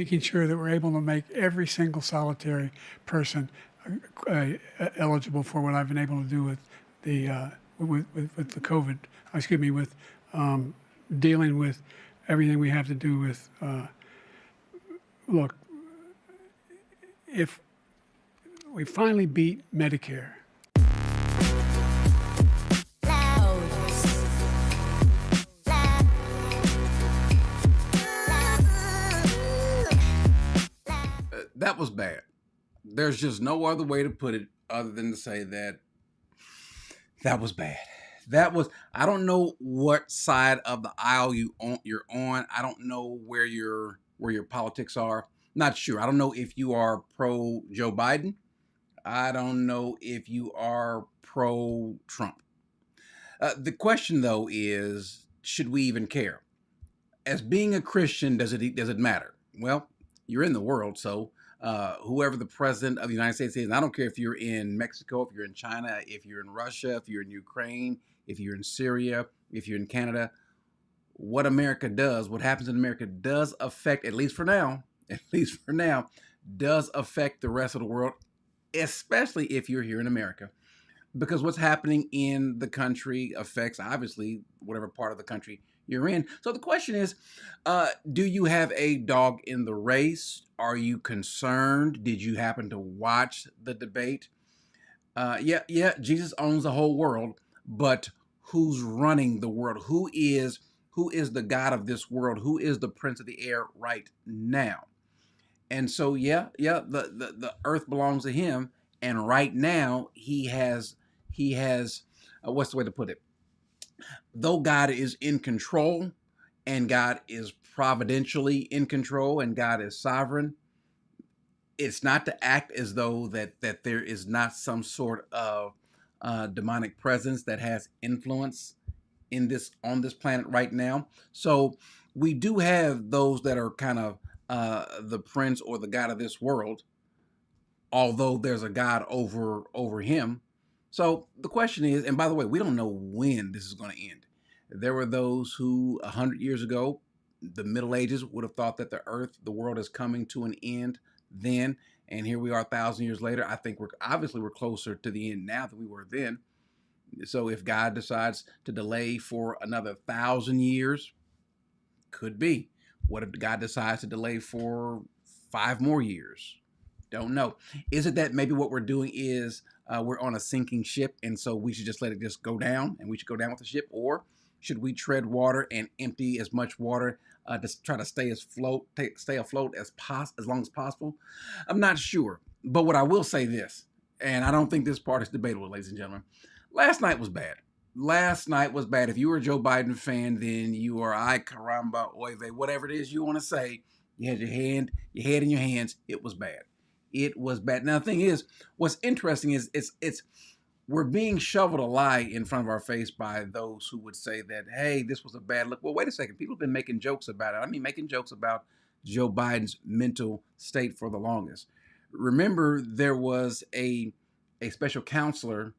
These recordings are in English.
making sure that we're able to make every single solitary person eligible for what I've been able to do with with the COVID, excuse me, with dealing with everything we have to do with, look, if we finally beat Medicare, that was bad. There's just no other way to put it other than to say that that was bad. That was, I don't know what side of the aisle you're on. I don't know where your politics are. Not sure. I don't know if you are pro Joe Biden. I don't know if you are pro Trump. The question though is, should we even care? As being a Christian, does it matter? Well, you're in the world, so whoever the president of the United States is, and I don't care if you're in Mexico, if you're in China, if you're in Russia, if you're in Ukraine, if you're in Syria, if you're in Canada, what America does, what happens in America does affect, at least for now, does affect the rest of the world, especially if you're here in America. Because what's happening in the country affects, obviously, whatever part of the country you're in. So the question is, do you have a dog in the race? Are you concerned? Did you happen to watch the debate? Yeah, Jesus owns the whole world, but who's running the world? Who is the God of this world? Who is the Prince of the air right now? And so, the earth belongs to him. And right now he has, what's the way to put it? Though God is in control and God is providentially in control and God is sovereign, it's not to act as though that there is not some sort of demonic presence that has influence on this planet right now. So we do have those that are kind of the prince or the God of this world, although there's a God over him. So the question is, and by the way, we don't know when this is going to end. There were those who 100 years ago, the Middle Ages, would have thought that the world is coming to an end then. And here we are 1,000 years later. I think we're closer to the end now than we were then. So if God decides to delay for another 1,000 years, could be. What if God decides to delay for 5 more years? Don't know. Is it that maybe what we're doing is we're on a sinking ship, and so we should just let it just go down, and we should go down with the ship? Or should we tread water and empty as much water to try to stay afloat as long as possible? I'm not sure. But what I will say this, and I don't think this part is debatable, ladies and gentlemen. Last night was bad. Last night was bad. If you were a Joe Biden fan, then you are ay caramba, oy vey, whatever it is you want to say. You had your head in your hands. It was bad. It was bad. Now the thing is, what's interesting is it's we're being shoveled a lie in front of our face by those who would say that, hey, this was a bad look. Well, wait a second. People have been making jokes about it. I mean, making jokes about Joe Biden's mental state for the longest. Remember, there was a special counselor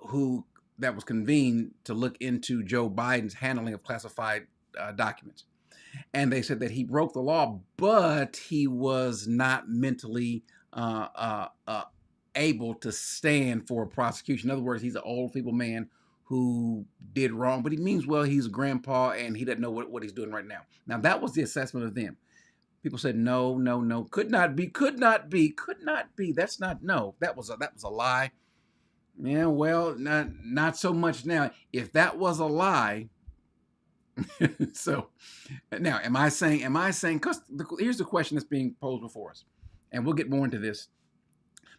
who that was convened to look into Joe Biden's handling of classified documents. And they said that he broke the law, but he was not mentally able to stand for a prosecution. In other words, he's an old, feeble man who did wrong, but he means well. He's a grandpa, and he doesn't know what he's doing right now. Now, that was the assessment of them. People said, no, could not be. That's not, no, that was a lie. Yeah, well, not so much now. If that was a lie, so now, am I saying, because here's the question that's being posed before us, and we'll get more into this.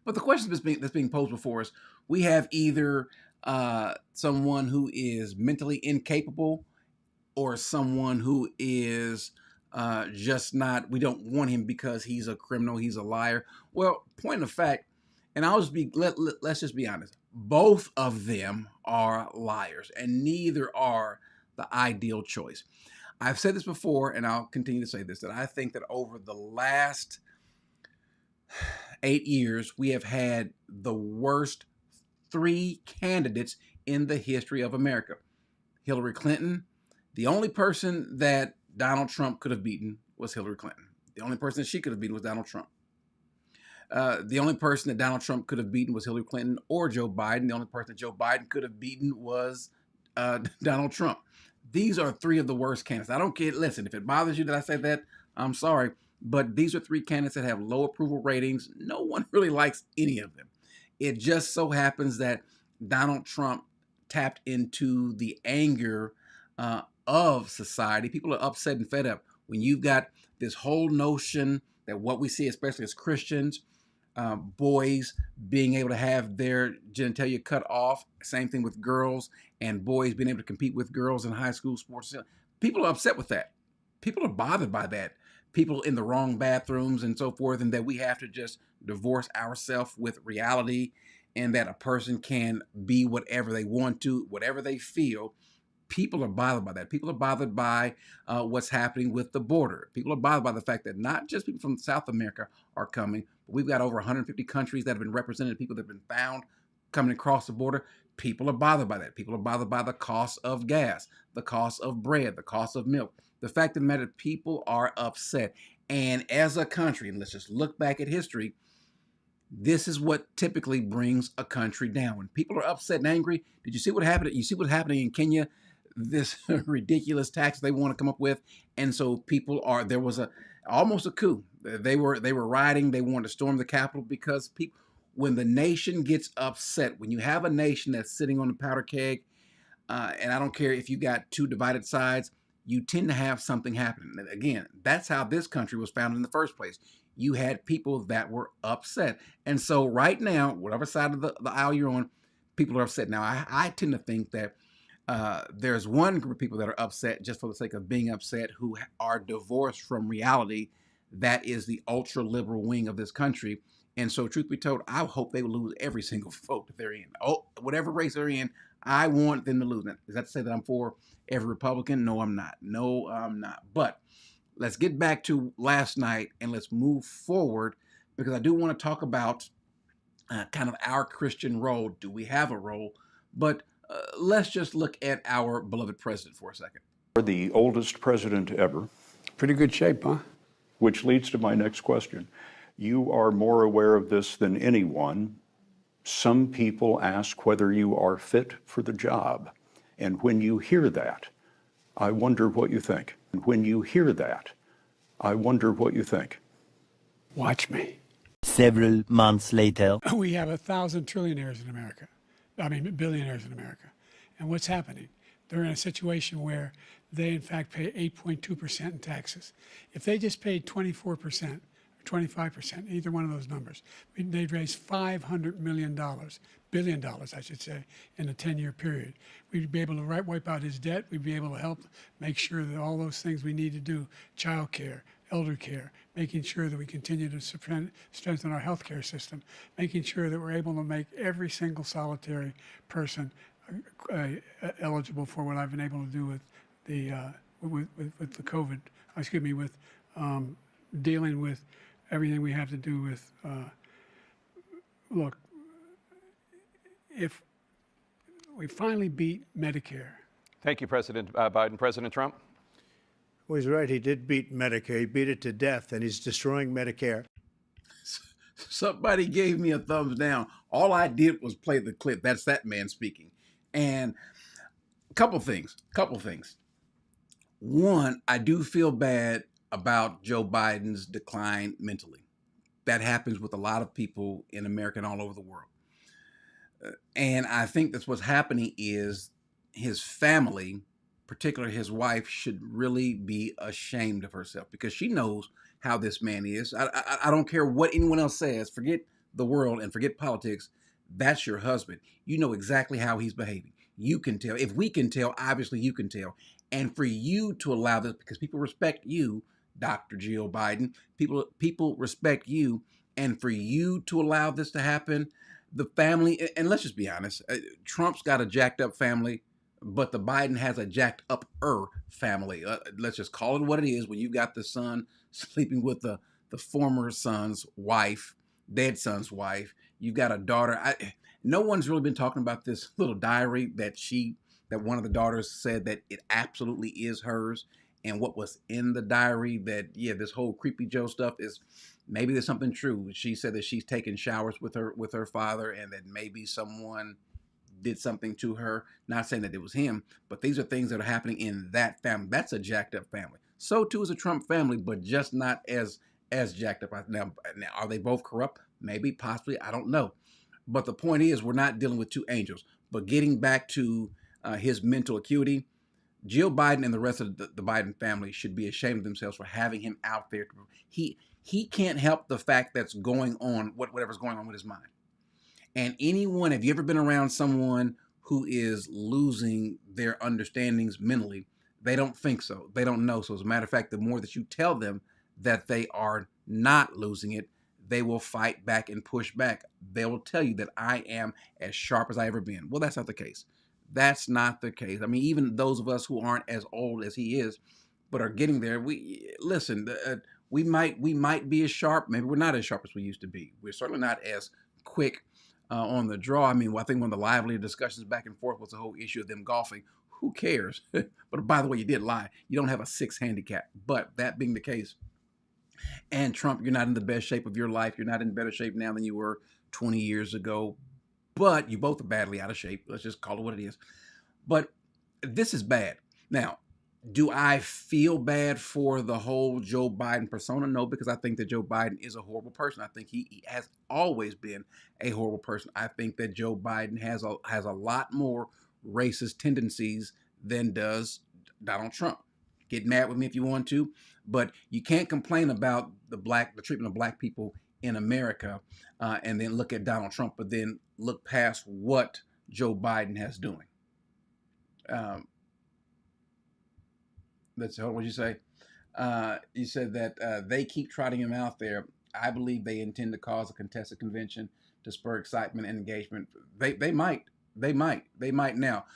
But the question that's being posed before us, we have either someone who is mentally incapable or someone who is just not, we don't want him because he's a criminal, he's a liar. Well, point of fact, and let's just be honest, both of them are liars, and neither are the ideal choice. I've said this before, and I'll continue to say this, that I think that over the last 8 years, we have had the worst 3 candidates in the history of America. Hillary Clinton, the only person that Donald Trump could have beaten was Hillary Clinton. The only person that she could have beaten was Donald Trump. The only person that Donald Trump could have beaten was Hillary Clinton or Joe Biden. The only person that Joe Biden could have beaten was Donald Trump. These are three of the worst candidates. I don't care. Listen, if it bothers you that I said that, I'm sorry. But these are three candidates that have low approval ratings. No one really likes any of them. It just so happens that Donald Trump tapped into the anger of society. People are upset and fed up when you've got this whole notion that what we see, especially as Christians, boys being able to have their genitalia cut off. Same thing with girls, and boys being able to compete with girls in high school sports. People are upset with that. People are bothered by that. People in the wrong bathrooms and so forth, and that we have to just divorce ourselves with reality, and that a person can be whatever they want to, whatever they feel. People are bothered by that. People are bothered by what's happening with the border. People are bothered by the fact that not just people from South America are coming, but we've got over 150 countries that have been represented, people that have been found coming across the border. People are bothered by that. People are bothered by the cost of gas, the cost of bread, the cost of milk. The fact of the matter, people are upset. And as a country, and let's just look back at history, this is what typically brings a country down. When people are upset and angry, did you see what happened? You see what's happening in Kenya? This ridiculous tax they want to come up with, and so there was almost a coup. They were rioting. They wanted to storm the Capitol because people, when the nation gets upset, when you have a nation that's sitting on the powder keg, and I don't care if you got two divided sides, you tend to have something happening. And again, that's how this country was founded in the first place. You had people that were upset, and so right now, whatever side of the aisle you're on, people are upset. Now, I tend to think that there's one group of people that are upset just for the sake of being upset, who are divorced from reality. That is the ultra liberal wing of this country. And so, truth be told, I hope they will lose every single vote that they're in. Oh, whatever race they're in, I want them to lose. Now, is that to say that I'm for every Republican? No, I'm not. No, I'm not. But let's get back to last night and let's move forward, because I do want to talk about kind of our Christian role. Do we have a role? But let's just look at our beloved president for a second. The oldest president ever. Pretty good shape, huh? Which leads to my next question. You are more aware of this than anyone. Some people ask whether you are fit for the job. And when you hear that, I wonder what you think. And when you hear that, I wonder what you think. Watch me. Several months later. We have 1,000 trillionaires in America. I mean, billionaires in America. And what's happening? They're in a situation where they, in fact, pay 8.2% in taxes. If they just paid 24% or 25%, either one of those numbers, they'd raise $500 million, billion dollars, I should say, in a 10-year period. We'd be able to wipe out his debt. We'd be able to help make sure that all those things we need to do, child care, elder care, making sure that we continue to strengthen our healthcare system, making sure that we're able to make every single solitary person eligible for what I've been able to do with the with the COVID. With dealing with everything we have to do with. Look, if we finally beat Medicare. Thank you, President Biden. President Trump? Well, he's right. He did beat Medicare. He beat it to death, and he's destroying Medicare. Somebody gave me a thumbs down. All I did was play the clip. That's that man speaking. And a couple things. One, I do feel bad about Joe Biden's decline mentally. That happens with a lot of people in America and all over the world. And I think that's what's happening is his family, particularly his wife, should really be ashamed of herself, because she knows how this man is. I don't care what anyone else says. Forget the world and forget politics. That's your husband. You know exactly how he's behaving. You can tell. If we can tell, obviously you can tell. And for you to allow this, because people respect you, Dr. Jill Biden, people respect you, and for you to allow this to happen, the family, and let's just be honest, Trump's got a jacked up family, but the Biden has a jacked up-er family. Let's just call it what it is. When you've got the son sleeping with the former son's wife, dead son's wife, you've got a daughter. No one's really been talking about this little diary that one of the daughters said that it absolutely is hers. and what was in the diary, that yeah, this whole Creepy Joe stuff is maybe there's something true. She said that she's taken showers with her father, and that maybe someone did something to her. Not saying that it was him, but these are things that are happening in that family. That's a jacked up family. So too is a Trump family, but just not as jacked up. Now are they both corrupt? Maybe, possibly, I don't know. But the point is, we're not dealing with two angels. But getting back to his mental acuity, Jill Biden and the rest of the Biden family should be ashamed of themselves for having him out there. He can't help the fact that's going on, whatever's going on with his mind. And anyone, have you ever been around someone who is losing their understandings mentally? They don't think so. They don't know. So as a matter of fact, the more that you tell them that they are not losing it, they will fight back and push back. They will tell you that I am as sharp as I ever been. Well, that's not the case. That's not the case. I mean, even those of us who aren't as old as he is, but are getting there, we listen. We might be as sharp. Maybe we're not as sharp as we used to be. We're certainly not as quick on the draw. I mean, I think one of the livelier discussions back and forth was the whole issue of them golfing. Who cares? But by the way, you did lie. You don't have a 6 handicap. But that being the case, and Trump, you're not in the best shape of your life. You're not in better shape now than you were 20 years ago. But you both are badly out of shape. Let's just call it what it is. But this is bad. Now, do I feel bad for the whole Joe Biden persona? No, because I think that Joe Biden is a horrible person. I think he has always been a horrible person. I think that Joe Biden has a lot more racist tendencies than does Donald Trump. Get mad with me if you want to, but you can't complain about the treatment of black people in America, and then look at Donald Trump, but then look past what Joe Biden has doing. What did you say? You said that they keep trotting him out there. I believe they intend to cause a contested convention to spur excitement and engagement. They might. Now,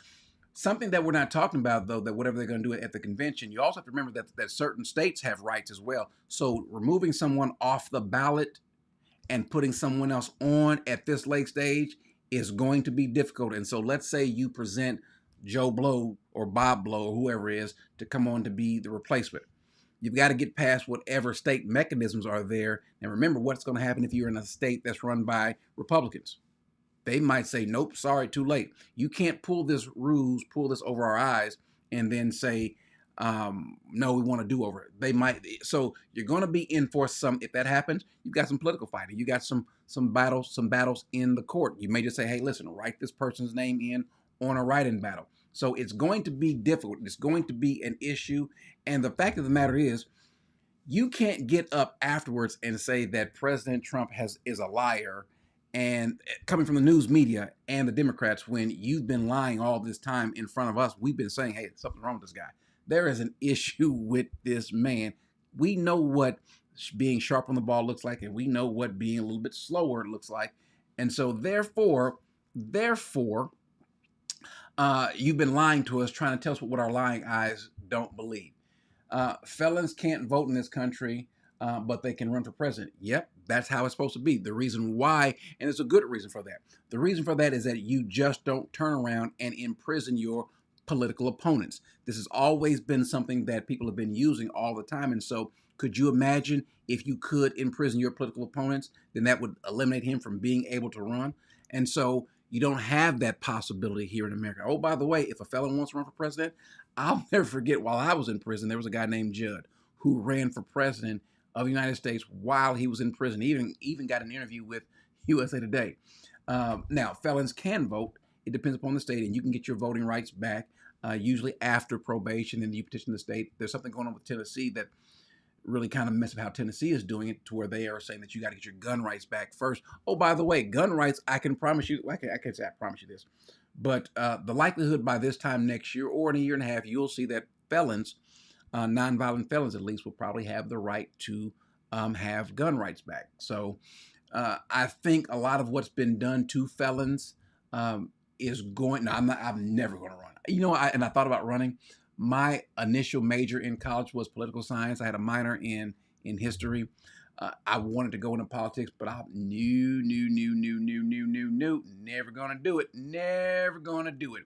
something that we're not talking about, though, that whatever they're going to do at the convention, you also have to remember that certain states have rights as well. So removing someone off the ballot and putting someone else on at this late stage is going to be difficult. And so let's say you present Joe Blow or Bob Blow or whoever it is to come on to be the replacement. You've got to get past whatever state mechanisms are there. And remember what's going to happen if you're in a state that's run by Republicans. They might say, nope, sorry, too late. You can't pull this over our eyes, and then say, no, we want to do over it. They might. So you're going to be in for some. If that happens, you've got some political fighting. You got some battles in the court. You may just say, hey, listen, write this person's name in on a write-in battle. So it's going to be difficult. It's going to be an issue. And the fact of the matter is, you can't get up afterwards and say that President Trump is a liar, and coming from the news media and the Democrats, when you've been lying all this time in front of us. We've been saying, hey, something's wrong with this guy. There is an issue with this man. We know what being sharp on the ball looks like, and we know what being a little bit slower looks like. And so therefore, you've been lying to us, trying to tell us what our lying eyes don't believe. Felons can't vote in this country, but they can run for president. Yep, that's how it's supposed to be. The reason why, and it's a good reason for that. The reason for that is that you just don't turn around and imprison your political opponents. This has always been something that people have been using all the time. And so could you imagine if you could imprison your political opponents, then that would eliminate him from being able to run. And so you don't have that possibility here in America. Oh, by the way, if a felon wants to run for president, I'll never forget, while I was in prison, there was a guy named Judd who ran for president of the United States while he was in prison. He even got an interview with USA Today. Now, felons can vote. It depends upon the state, and you can get your voting rights back usually after probation, and you petition the state. There's something going on with Tennessee that really kind of messes up how Tennessee is doing it, to where they are saying that you got to get your gun rights back first. Oh, by the way, gun rights, I can promise you, I can't say I promise you this, but the likelihood by this time next year or in a year and a half, you'll see that felons, nonviolent felons at least, will probably have the right to have gun rights back. So I think a lot of what's been done to felons is going. No, I'm never going to run. You know, I thought about running. My initial major in college was political science. I had a minor in history. I wanted to go into politics, but I knew, never going to do it. Never going to do it.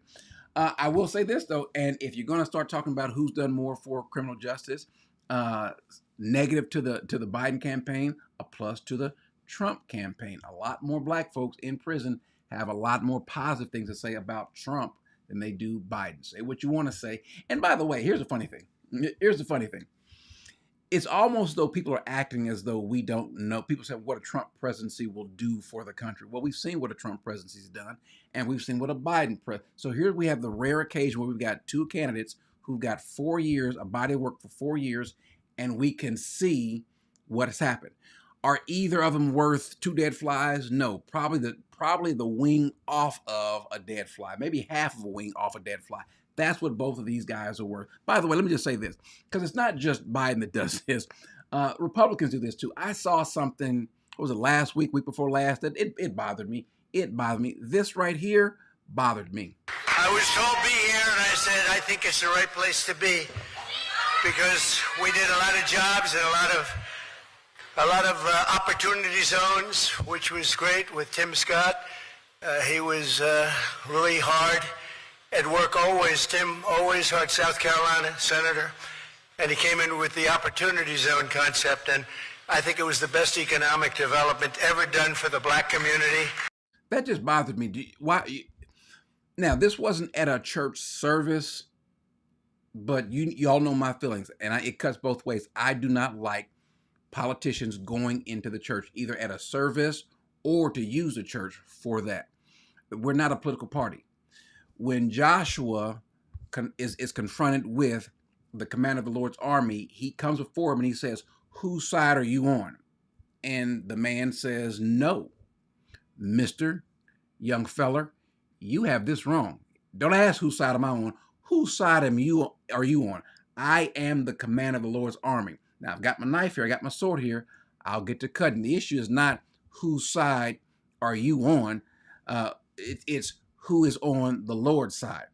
I will say this though, and if you're going to start talking about who's done more for criminal justice, negative to the Biden campaign, a plus to the Trump campaign. A lot more black folks in prison have a lot more positive things to say about Trump than they do Biden. Say what you want to say. And by the way, here's the funny thing. Here's the funny thing. It's almost though people are acting as though we don't know. People say what a Trump presidency will do for the country. Well, we've seen what a Trump presidency's done, and we've seen what a Biden So here we have the rare occasion where we've got two candidates who've got 4 years, a body of work for 4 years, and we can see what has happened. Are either of them worth 2 dead flies? No, probably the wing off of a dead fly, maybe half of a wing off a dead fly. That's what both of these guys are worth. By the way, let me just say this, because it's not just Biden that does this. Republicans do this too. I saw something, what was it, last week before last, that it bothered me. It bothered me. This right here bothered me. I was told be here, and I said I think it's the right place to be, because we did a lot of jobs and a lot of opportunity zones, which was great with Tim Scott. He was really hard at work always. Tim always hard, South Carolina senator, and he came in with the opportunity zone concept, and I think it was the best economic development ever done for the black community. That just bothered me. Why? Now, this wasn't at a church service, but you all know my feelings, and it cuts both ways. I do not like politicians going into the church, either at a service or to use the church for that. We're not a political party. When Joshua is confronted with the commander of the Lord's army, he comes before him and he says, "Whose side are you on?" And the man says, "No, Mr. Young feller, you have this wrong. Don't ask whose side am I on. Whose side are you on? I am the commander of the Lord's army. Now, I've got my knife here. I got my sword here. I'll get to cutting." The issue is not whose side are you on. It's who is on the Lord's side.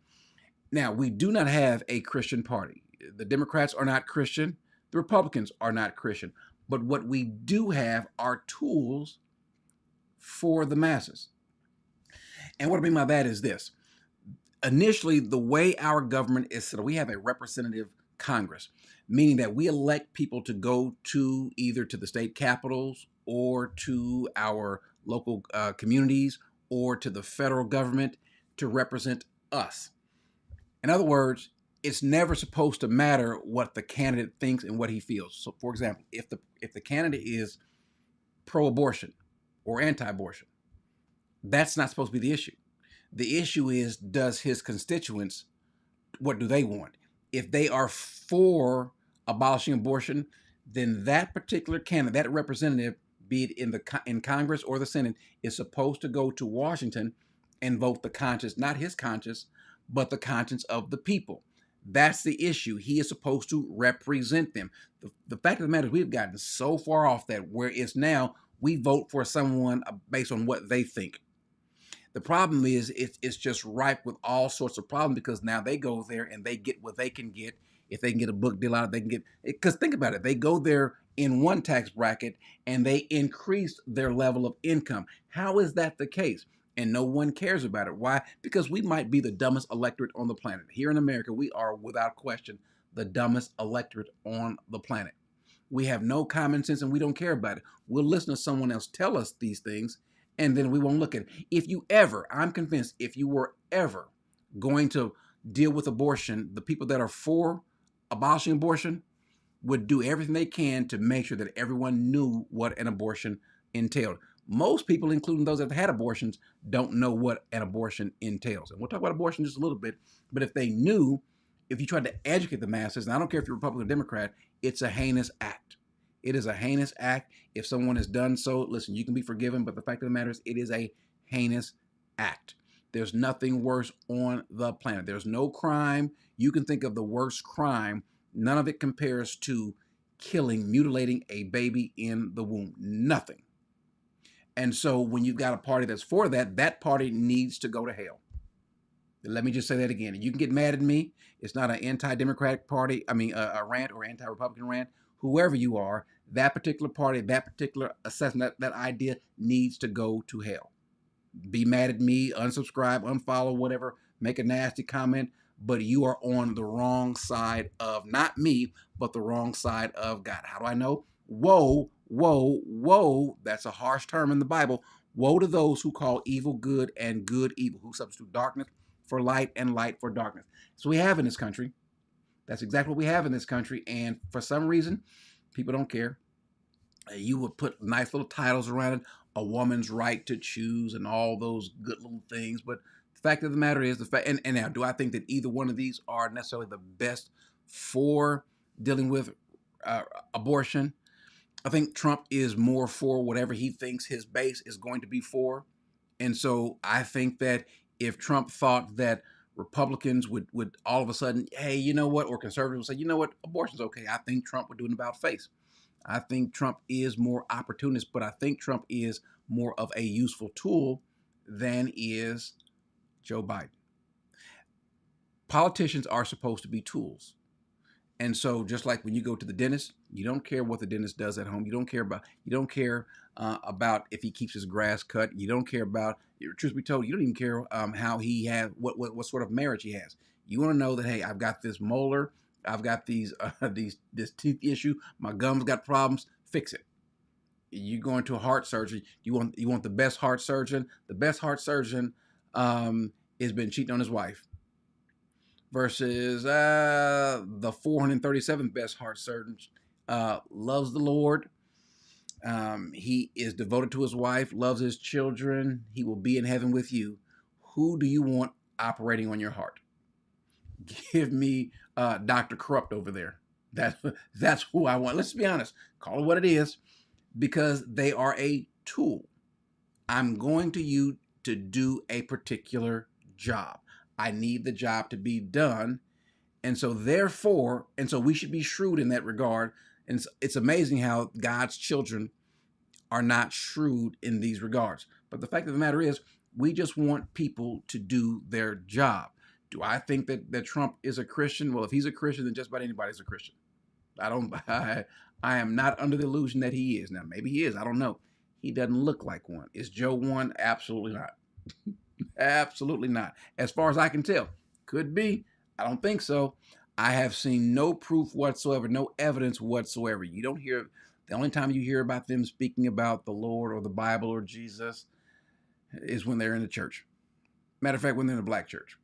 Now, we do not have a Christian party. The Democrats are not Christian. The Republicans are not Christian. But what we do have are tools for the masses. And what I mean by that is this. Initially, the way our government is set up, we have a representative Congress, meaning that we elect people to go to either to the state capitals or to our local communities or to the federal government to represent us. In other words, it's never supposed to matter what the candidate thinks and what he feels. So, for example, if the candidate is pro-abortion or anti-abortion, that's not supposed to be the issue. The issue is, does his constituents, what do they want? If they are for abolishing abortion, then that particular candidate, that representative, be it in Congress or the Senate, is supposed to go to Washington and vote the conscience, not his conscience, but the conscience of the people. That's the issue. He is supposed to represent them. The fact of the matter is we've gotten so far off that where it's now we vote for someone based on what they think. The problem is it's just ripe with all sorts of problems because now they go there and they get what they can get. If they can get a book deal out of it, they can get it. Because think about it. They go there in one tax bracket and they increase their level of income. How is that the case? And no one cares about it. Why? Because we might be the dumbest electorate on the planet. Here in America, we are without question the dumbest electorate on the planet. We have no common sense and we don't care about it. We'll listen to someone else tell us these things and then we won't look at it. If you ever, I'm convinced, if you were ever going to deal with abortion, the people that are for abolishing abortion would do everything they can to make sure that everyone knew what an abortion entailed. Most people, including those that have had abortions, don't know what an abortion entails. And we'll talk about abortion just a little bit, but if they knew, if you tried to educate the masses, and I don't care if you're Republican or Democrat, it's a heinous act. It is a heinous act. If someone has done so, listen, you can be forgiven, but the fact of the matter is it is a heinous act. There's nothing worse on the planet. There's no crime. You can think of the worst crime. None of it compares to killing, mutilating a baby in the womb. Nothing. And so when you've got a party that's for that, that party needs to go to hell. Let me just say that again. You can get mad at me. It's not an anti-Democratic party, a rant or anti-Republican rant. Whoever you are, that particular party, that particular assessment, that idea needs to go to hell. Be mad at me, unsubscribe, unfollow, whatever. make a nasty comment, but you are on the wrong side of not me, but the wrong side of God. How do I know? Woe, woe, woe. That's a harsh term in the Bible. Woe to those who call evil good and good evil, who substitute darkness for light and light for darkness. So we have in this country. That's exactly what we have in this country. And for some reason, people don't care. You would put nice little titles around it, a woman's right to choose and all those good little things. But the fact of the matter is, and now, do I think that either one of these are necessarily the best for dealing with abortion? I think Trump is more for whatever he thinks his base is going to be for. And so I think that if Trump thought that Republicans would all of a sudden, hey, you know what, or conservatives would say, you know what, abortion's okay, I think Trump would do an about face. I think Trump is more opportunist, but I think Trump is more of a useful tool than is Joe Biden. Politicians are supposed to be tools. And so just like when you go to the dentist, you don't care what the dentist does at home. You don't care about if he keeps his grass cut. You don't care about, truth be told, you don't even care how he has, what sort of marriage he has. You want to know that, hey, I've got this molar, I've got this teeth issue, my gums got problems, fix it. You go into a heart surgery, you want the best heart surgeon. The best heart surgeon has been cheating on his wife. Versus the 437th best heart surgeon, loves the Lord. He is devoted to his wife, loves his children. He will be in heaven with you. Who do you want operating on your heart? Give me Dr. Corrupt over there. That's who I want. Let's be honest. Call it what it is, because they are a tool. I'm going to you to do a particular job. I need the job to be done. And so therefore, we should be shrewd in that regard. And it's amazing how God's children are not shrewd in these regards. But the fact of the matter is, we just want people to do their job. Do I think that Trump is a Christian? Well, if he's a Christian, then just about anybody's a Christian. I am not under the illusion that he is. Now, maybe he is. I don't know. He doesn't look like one. Is Joe one? Absolutely not. Absolutely not. As far as I can tell. Could be. I don't think so. I have seen no proof whatsoever, no evidence whatsoever. You don't hear, the only time you hear about them speaking about the Lord or the Bible or Jesus is when they're in the church. Matter of fact, when they're in a black church.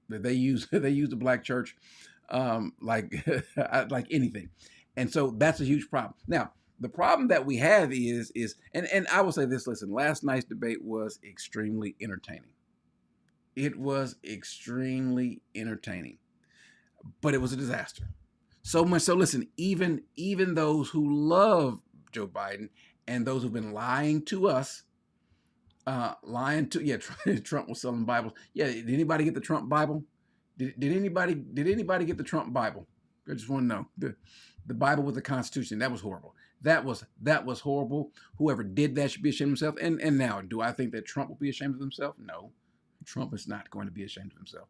They use the black church like anything. And so that's a huge problem. Now, the problem that we have is and I will say this, listen, last night's debate was extremely entertaining. It was extremely entertaining, but it was a disaster. So much so, listen, even those who love Joe Biden and those who've been lying to us, Trump was selling Bibles. Yeah, did anybody get the Trump Bible? Did anybody get the Trump Bible? I just want to know. The Bible with the Constitution, that was horrible. That was horrible. Whoever did that should be ashamed of himself. And now, do I think that Trump will be ashamed of himself? No. Trump is not going to be ashamed of himself.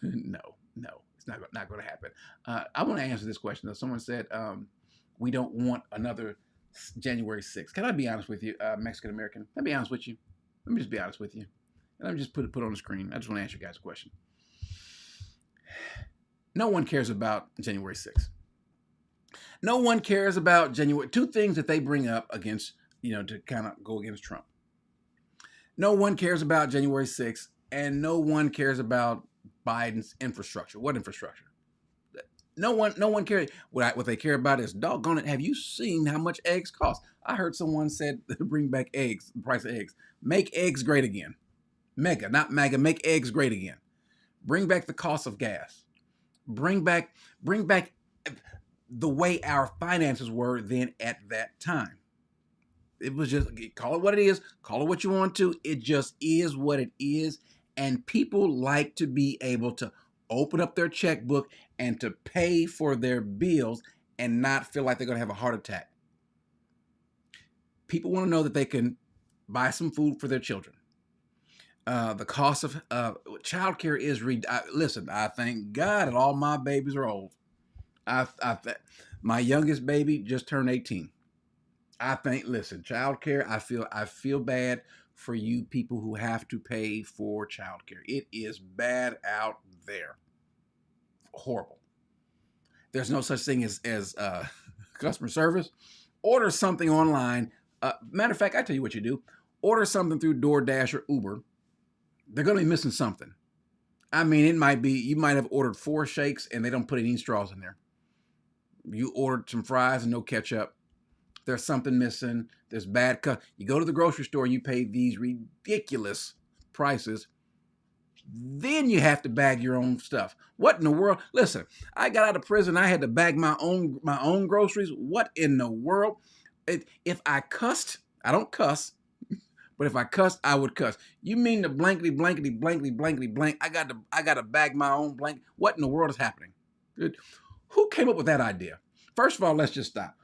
No, it's not going to happen. I want to answer this question, though. Someone said, we don't want another January 6th. Can I be honest with you, Mexican American? Let me be honest with you. Let me just be honest with you. And let me just put it on the screen. I just want to ask you guys a question. No one cares about January 6th. No one cares about January. Two things that they bring up against, to kind of go against Trump. No one cares about January 6th, and no one cares about Biden's infrastructure. What infrastructure? No one cares. What they care about is, doggone it, have you seen how much eggs cost? I heard someone said, bring back eggs, the price of eggs. Make eggs great again. Mega, not MAGA, make eggs great again. Bring back the cost of gas. Bring back the way our finances were then at that time. It was just, call it what it is, call it what you want to. It just is what it is. And people like to be able to open up their checkbook and to pay for their bills and not feel like they're going to have a heart attack. People want to know that they can buy some food for their children. The cost of childcare is, listen, I thank God that all my babies are old. My youngest baby just turned 18. I think, listen, childcare, I feel bad for you people who have to pay for childcare. It is bad out there. Horrible. There's no such thing as customer service. Order something online. Matter of fact, I tell you what you do. Order something through DoorDash or Uber. They're going to be missing something. I mean, it might be, you might have ordered 4 shakes and they don't put any straws in there. You ordered some fries and no ketchup. There's something missing. There's bad cut. You go to the grocery store, you pay these ridiculous prices. Then you have to bag your own stuff. What in the world? Listen, I got out of prison. I had to bag my own groceries. What in the world? If I cussed, I don't cuss, but if I cussed, I would cuss. You mean the blankety blankety blankety blankety blank? I got to bag my own blank. What in the world is happening? Who came up with that idea? First of all, let's just stop.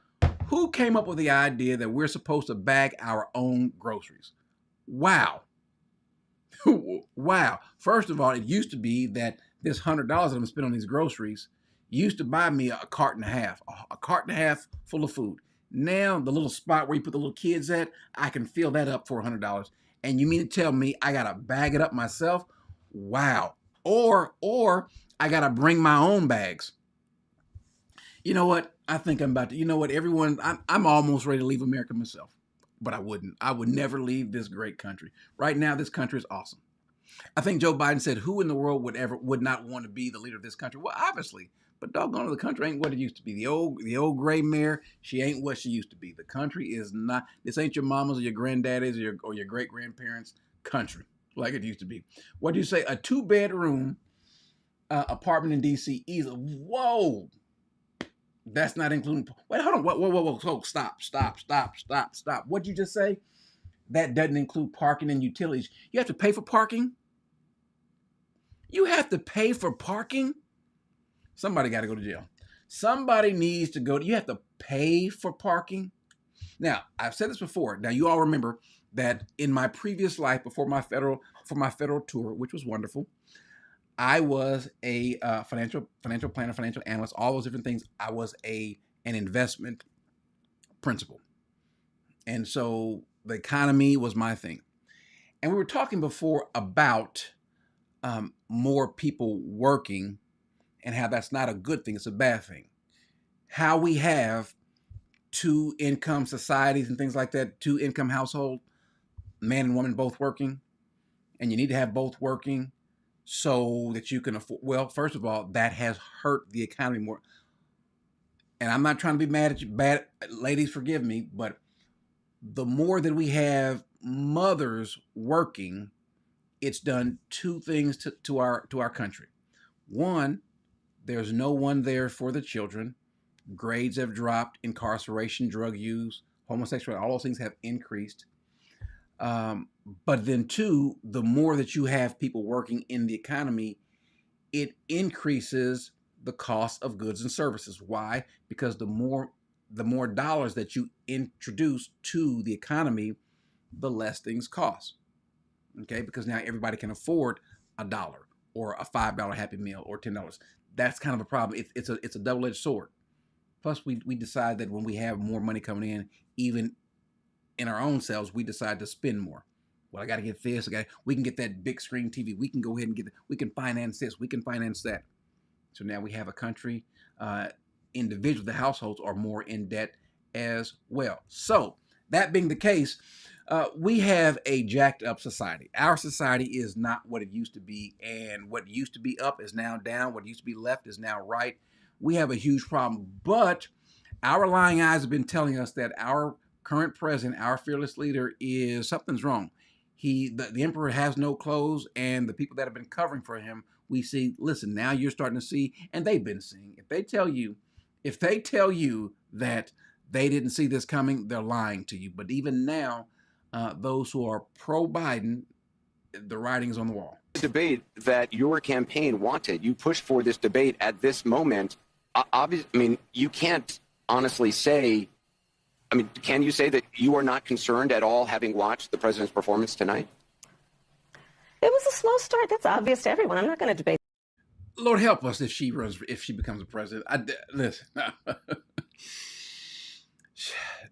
Who came up with the idea that we're supposed to bag our own groceries? Wow. Wow. First of all, it used to be that this $100 that I'm spending on these groceries used to buy me a cart and a half full of food. Now, the little spot where you put the little kids at, I can fill that up for $100. And you mean to tell me I got to bag it up myself? Wow. Or I got to bring my own bags. You know what? I think I'm about to, you know what, everyone, I'm almost ready to leave America myself, but I wouldn't. I would never leave this great country. Right now, this country is awesome. I think Joe Biden said, who in the world would not want to be the leader of this country? Well, obviously, but doggone it, the country ain't what it used to be. The old gray mare, she ain't what she used to be. The country is not, this ain't your mama's or your granddaddy's or your great grandparents' country like it used to be. What do you say? A 2-bedroom apartment in DC is, whoa. That's not including, wait, hold on, whoa, stop. What'd you just say? That doesn't include parking and utilities. You have to pay for parking? You have to pay for parking? Somebody got to go to jail. Somebody needs to go, you have to pay for parking? Now, I've said this before. Now, you all remember that in my previous life, before my federal tour, which was wonderful, I was a financial planner, financial analyst, all those different things. I was an investment principal. And so the economy was my thing. And we were talking before about more people working and how that's not a good thing. It's a bad thing. How we have 2-income societies and things like that, 2-income household, man and woman both working. And you need to have both working so that you can afford, well, first of all, that has hurt the economy more. And I'm not trying to be mad at you, bad ladies, forgive me, but the more that we have mothers working, it's done 2 things to our country. One, there's no one there for the children. Grades have dropped, incarceration, drug use, homosexuality, all those things have increased. But then 2, the more that you have people working in the economy, it increases the cost of goods and services. Why? Because the more dollars that you introduce to the economy, the less things cost. Okay? Because now everybody can afford $1 or a $5 Happy Meal or $10. That's kind of a problem. It's a double-edged sword. Plus, we decide that when we have more money coming in, even in our own selves, we decide to spend more. Well, I got to get this. We can get that big screen TV. We can go ahead and we can finance this. We can finance that. So now we have a country, individuals, the households are more in debt as well. So that being the case, we have a jacked up society. Our society is not what it used to be. And what used to be up is now down. What used to be left is now right. We have a huge problem. But our lying eyes have been telling us that our current president, our fearless leader, is something's wrong. The emperor has no clothes, and the people that have been covering for him, we see, listen, now you're starting to see, and they've been seeing. If they tell you that they didn't see this coming, they're lying to you. But even now, those who are pro-Biden, the writing's on the wall. Debate that your campaign wanted. You pushed for this debate at this moment. Obviously, I mean, you can't honestly say, I mean, can you say that you are not concerned at all having watched the president's performance tonight? It was a slow start. That's obvious to everyone. I'm not going to debate. Lord help us if she becomes a president. Listen,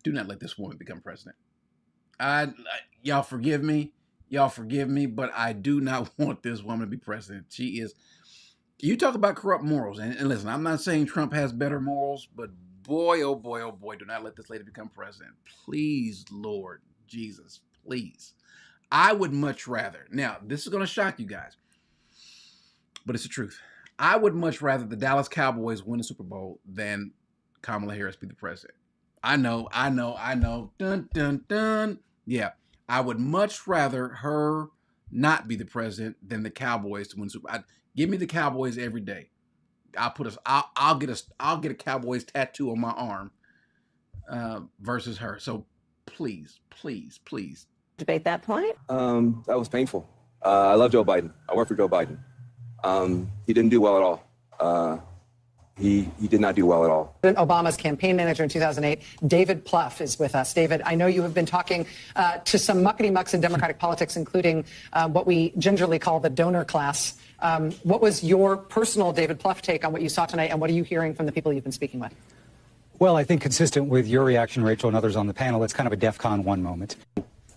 do not let this woman become president. Y'all forgive me, but I do not want this woman to be president. She is. You talk about corrupt morals, and listen, I'm not saying Trump has better morals, but boy, oh boy, do not let this lady become president. Please, Lord Jesus, please. I would much rather. Now, this is going to shock you guys, but it's the truth. I would much rather the Dallas Cowboys win the Super Bowl than Kamala Harris be the president. I know. Dun, dun, dun. Yeah, I would much rather her not be the president than the Cowboys to win Super Bowl. Give me the Cowboys every day. I'll get a Cowboys tattoo on my arm versus her. So please. Debate that point. That was painful. I love Joe Biden. I work for Joe Biden. He didn't do well at all. He did not do well at all. Obama's campaign manager in 2008, David Plouffe, is with us. David, I know you have been talking to some muckety-mucks in Democratic politics, including what we gingerly call the donor class. What was your personal David Plouffe take on what you saw tonight, and what are you hearing from the people you've been speaking with? Well, I think consistent with your reaction, Rachel, and others on the panel, it's kind of a DEFCON 1 moment.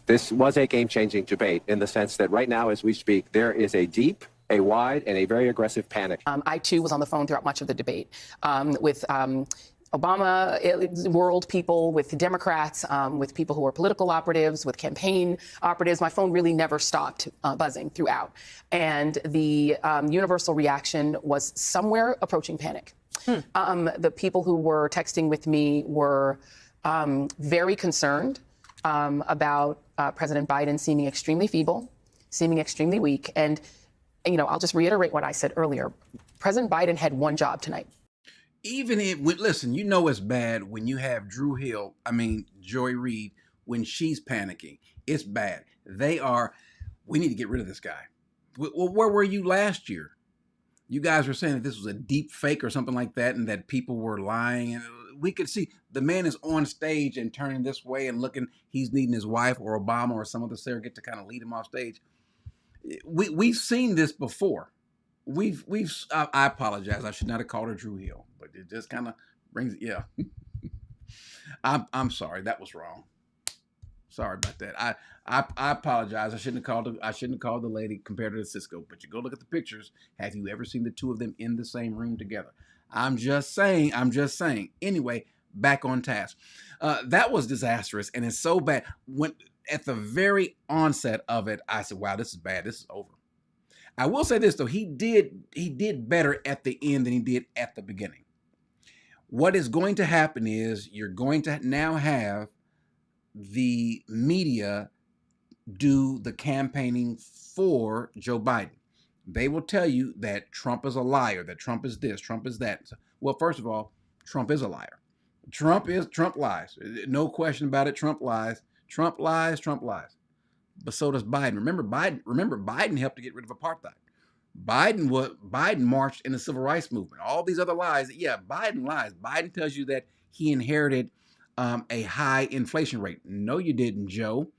This was a game-changing debate in the sense that right now, as we speak, there is a deep, a wide, and a very aggressive panic. I, too, was on the phone throughout much of the debate with Obama world people, with Democrats, with people who are political operatives, with campaign operatives. My phone really never stopped buzzing throughout. And the universal reaction was somewhere approaching panic. The people who were texting with me were very concerned about President Biden seeming extremely feeble, seeming extremely weak. And, you know, I'll just reiterate what I said earlier. President Biden had one job tonight. Even if, listen, you know it's bad when you have Joy Reid, when she's panicking. It's bad. We need to get rid of this guy. Well, where were you last year? You guys were saying that this was a deep fake or something like that, and that people were lying. And we could see the man is on stage and turning this way and looking, he's needing his wife or Obama or some other surrogate to kind of lead him off stage. We've seen this before. I apologize. I should not have called her Drew Hill, but it just kind of brings it. Yeah. I'm sorry. That was wrong. Sorry about that. I apologize. I shouldn't have called the lady compared to the Cisco, but you go look at the pictures. Have you ever seen the two of them in the same room together? I'm just saying. Anyway, back on task. That was disastrous, and it's so bad. When at the very onset of it, I said, wow, this is bad. This is over. I will say this, though. He did better at the end than he did at the beginning. What is going to happen is you're going to now have the media do the campaigning for Joe Biden. They will tell you that Trump is a liar, that Trump is this, Trump is that. Well, first of all, Trump is a liar. Trump lies. No question about it. Trump lies. Trump lies. But so does Biden. Remember Biden helped to get rid of apartheid. Biden marched in the civil rights movement. All these other lies. Yeah, Biden lies. Biden tells you that he inherited a high inflation rate. No, you didn't, Joe.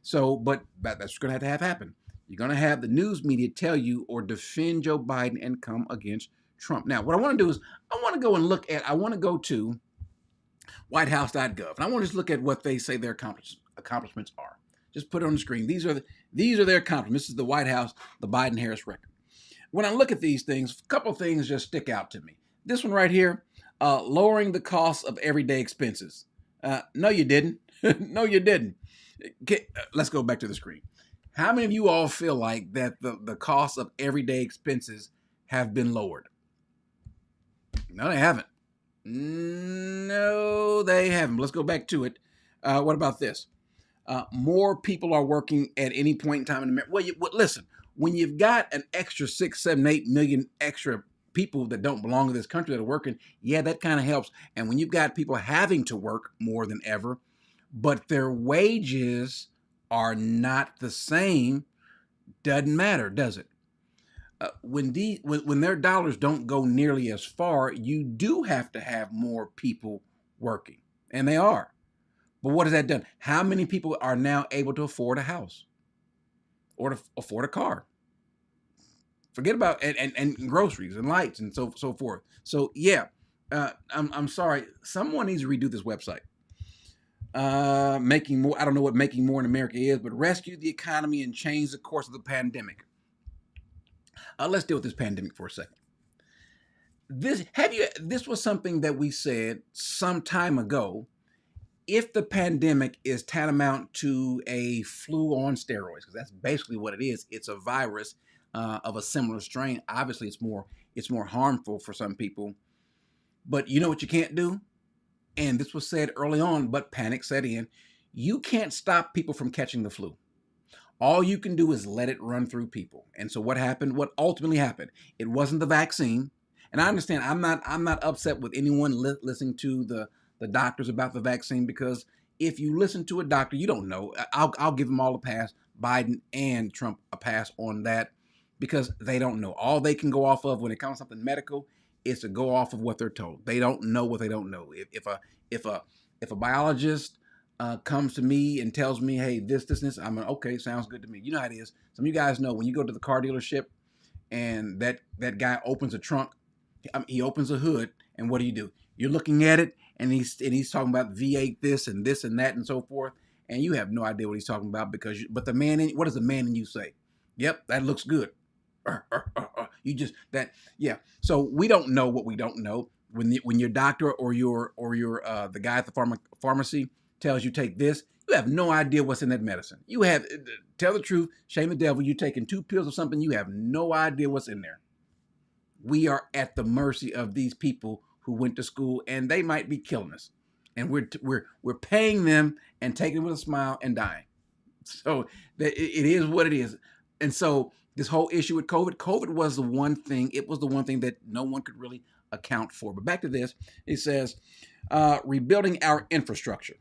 So, but that's going to have happen. You're going to have the news media tell you or defend Joe Biden and come against Trump. Now, what I want to do is I want to go to whitehouse.gov, and I want to just look at what they say their accomplishments are. Just put it on the screen. These are their accomplishments. This is the White House, the Biden-Harris record. When I look at these things, a couple of things just stick out to me. This one right here, lowering the cost of everyday expenses. No, you didn't. No, you didn't. Let's go back to the screen. How many of you all feel like that the cost of everyday expenses have been lowered? No, they haven't. No, they haven't. Let's go back to it. What about this? More people are working at any point in time in America. Well, listen, when you've got an extra 6, 7, 8 million extra people that don't belong to this country that are working, yeah, that kind of helps. And when you've got people having to work more than ever, but their wages are not the same, doesn't matter, does it? When their dollars don't go nearly as far, you do have to have more people working, and they are. But what has that done? How many people are now able to afford a house or to afford a car? Forget about and groceries and lights and so forth. So yeah, I'm sorry. Someone needs to redo this website. making more. I don't know what making more in America is, but rescue the economy and change the course of the pandemic. Let's deal with this pandemic for a second. This was something that we said some time ago. If the pandemic is tantamount to a flu on steroids, because that's basically what it is, it's a virus of a similar strain. Obviously, it's more harmful for some people. But you know what you can't do? And this was said early on, but panic set in. You can't stop people from catching the flu. All you can do is let it run through people. And so what happened? What ultimately happened? It wasn't the vaccine. And I understand. I'm not upset with anyone listening to the doctors about the vaccine, because if you listen to a doctor, you don't know. I'll give them all a pass. Biden and Trump a pass on that, because they don't know. All they can go off of when it comes to something medical is to go off of what they're told. They don't know what they don't know. If a biologist comes to me and tells me, hey, this, I'm like, okay, sounds good to me. You know how it is. Some of you guys know when you go to the car dealership and that guy opens a trunk, he opens a hood, and what do? You're looking at it, and he's talking about V8 this and that and so forth, and you have no idea what he's talking about, because what does the man in you say? Yep, that looks good. You just So we don't know what we don't know. When your doctor or your the guy at the pharmacy tells you take this, you have no idea what's in that medicine. You have, tell the truth, shame the devil. You're taking 2 pills of something, you have no idea what's in there. We are at the mercy of these people who went to school, and they might be killing us, and we're paying them and taking it with a smile and dying. So it is what it is. And so this whole issue with COVID was the one thing. It was the one thing that no one could really account for. But back to this, it says rebuilding our infrastructure.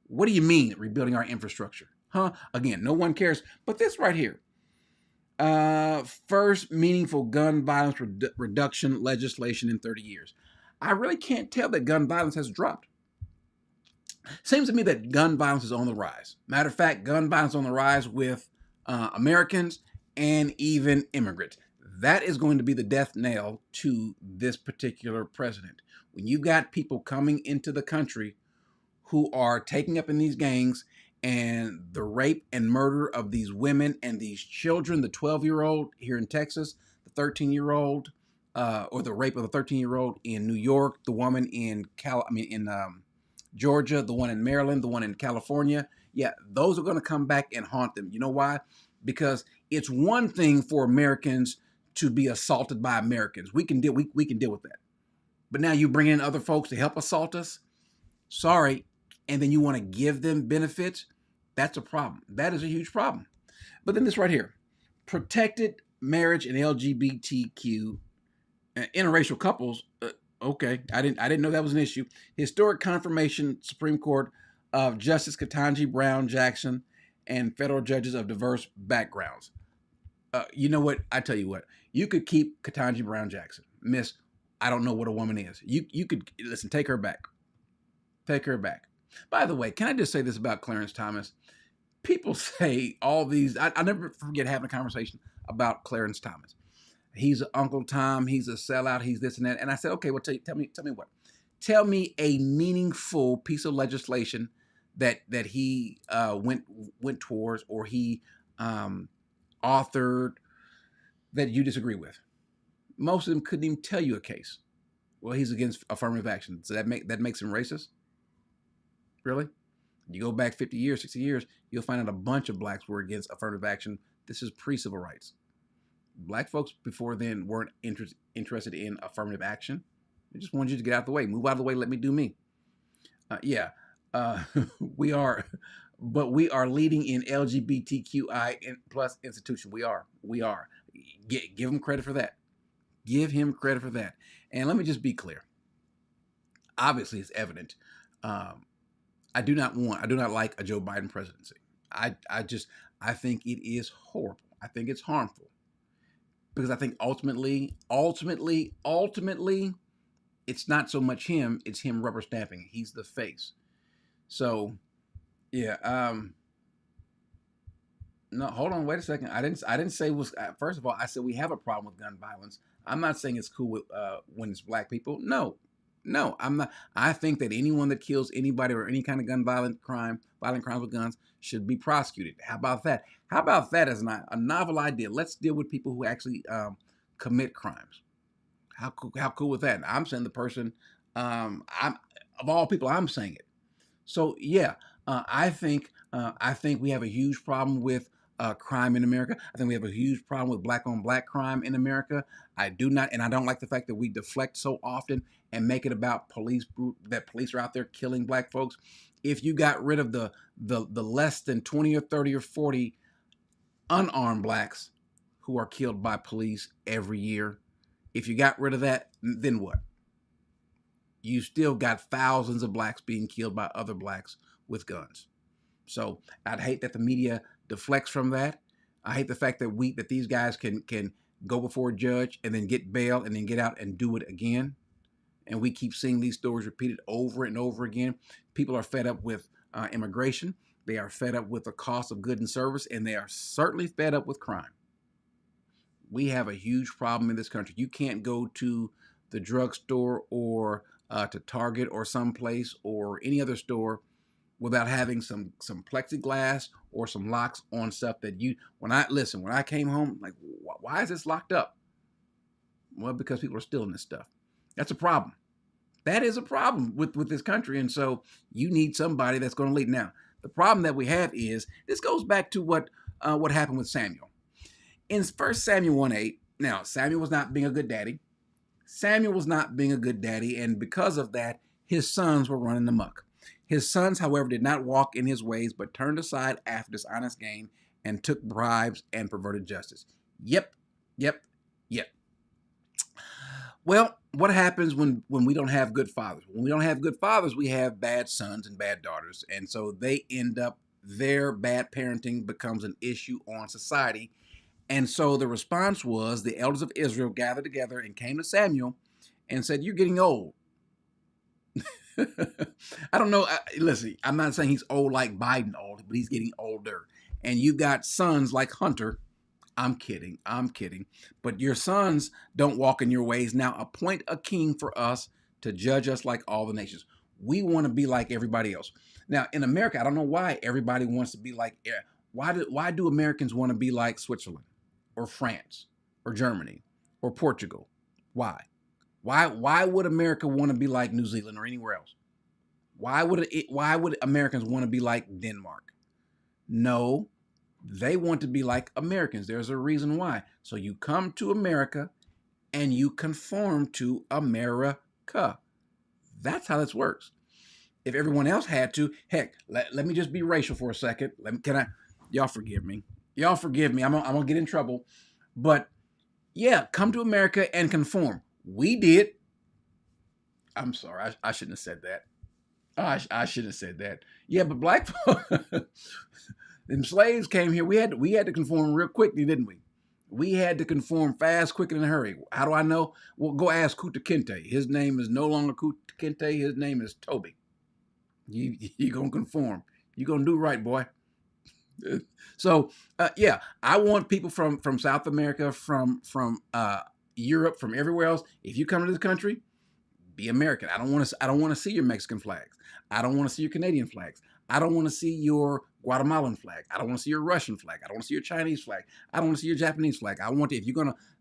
What do you mean rebuilding our infrastructure? Again, no one cares. But this right here. First meaningful gun violence reduction legislation in 30 years. I really can't tell that gun violence has dropped. Seems to me that gun violence is on the rise. Matter of fact, gun violence on the rise with Americans and even immigrants. That is going to be the death knell to this particular president. When you've got people coming into the country who are taking up in these gangs, and the rape and murder of these women and these children, the 12-year-old here in Texas, the 13-year-old, or the rape of the 13-year-old in New York, the woman in Georgia, the one in Maryland, the one in California. Yeah, those are going to come back and haunt them. You know why? Because it's one thing for Americans to be assaulted by Americans. We can deal with that. But now you bring in other folks to help assault us. Sorry. And then you want to give them benefits. That's a problem. That is a huge problem. But then this right here, protected marriage and LGBTQ interracial couples. Okay, I didn't know that was an issue. Historic confirmation, Supreme Court of Justice Ketanji Brown Jackson and federal judges of diverse backgrounds. You know what? I tell you what. You could keep Ketanji Brown Jackson, Miss. I don't know what a woman is. You could listen. Take her back. Take her back. By the way, can I just say this about Clarence Thomas? People say all these. I never forget having a conversation about Clarence Thomas. He's Uncle Tom. He's a sellout. He's this and that. And I said, okay, well, tell me what. Tell me a meaningful piece of legislation that he went towards, or he authored, that you disagree with. Most of them couldn't even tell you a case. Well, he's against affirmative action. So that makes him racist? Really? You go back 50 years, 60 years, you'll find out a bunch of blacks were against affirmative action. This is pre-civil rights. Black folks before then weren't interested in affirmative action. They just wanted you to get out of the way. Move out of the way, let me do me. We are, but we are leading in LGBTQI plus institution. We are. Give him credit for that. Give him credit for that. And let me just be clear. Obviously, it's evident. I do not like a Joe Biden presidency. I think it is horrible. I think it's harmful, because I think ultimately, it's not so much him, it's him rubber stamping. He's the face. So, yeah. No, hold on, wait a second. I didn't say first of all, I said we have a problem with gun violence. I'm not saying it's cool with when it's black people. No, No, I'm not. I think that anyone that kills anybody or any kind of violent crimes with guns should be prosecuted. How about that? How about that as a novel idea? Let's deal with people who actually commit crimes. How cool with that? And I'm saying the person, I'm of all people, I'm saying it. So yeah, I think we have a huge problem with crime in America. I think we have a huge problem with black on black crime in America. I do not, and I don't like the fact that we deflect so often and make it about that police are out there killing black folks. If you got rid of the less than 20 or 30 or 40 unarmed blacks who are killed by police every year, if you got rid of that, then what? You still got thousands of blacks being killed by other blacks with guns. So I'd hate that the media deflects from that. I hate the fact that these guys can go before a judge and then get bail and then get out and do it again. And we keep seeing these stories repeated over and over again. People are fed up with immigration. They are fed up with the cost of goods and service, and they are certainly fed up with crime. We have a huge problem in this country. You can't go to the drugstore or to Target or someplace or any other store without having some plexiglass or some locks on stuff that when I came home, like, why is this locked up? Well, because people are stealing this stuff. That's a problem. That is a problem with this country. And so you need somebody that's going to lead. Now, the problem that we have is, this goes back to what happened with Samuel. In 1 Samuel 1:8, now, Samuel was not being a good daddy. Samuel was not being a good daddy, and because of that, his sons were running amok. His sons, however, did not walk in his ways, but turned aside after dishonest gain and took bribes and perverted justice. Yep. Well, what happens when we don't have good fathers? When we don't have good fathers, we have bad sons and bad daughters. And so they end up, their bad parenting becomes an issue on society. And so the response was, the elders of Israel gathered together and came to Samuel and said, "You're getting old." I don't know. Listen, I'm not saying he's old like Biden old, but he's getting older. And you got sons like Hunter. I'm kidding. But your sons don't walk in your ways. Now appoint a king for us to judge us like all the nations. We want to be like everybody else. Now in America, I don't know why everybody wants to be like, why do Americans want to be like Switzerland or France or Germany or Portugal? Why? Why would America want to be like New Zealand or anywhere else? Why would Americans want to be like Denmark? No, they want to be like Americans. There's a reason why. So you come to America and you conform to America. That's how this works. If everyone else had to, heck, let me just be racial for a second. Y'all forgive me. I'm gonna get in trouble. But yeah, come to America and conform. We did. I'm sorry. I shouldn't have said that. I shouldn't have said that. Yeah, but black folks, them slaves came here. We had to conform real quickly, didn't we? We had to conform fast, quick, and in a hurry. How do I know? Well, go ask Kunta Kinte. His name is no longer Kunta Kinte. His name is Toby. You gonna conform. You gonna do right, boy. So yeah, I want people from South America, from Europe, from everywhere else. If you come to this country, be American. I don't want to see your Mexican flags. I don't want to see your Canadian flags. I don't want to see your Guatemalan flag. I don't want to see your Russian flag. I don't want to see your Chinese flag. I don't want to see your Japanese flag.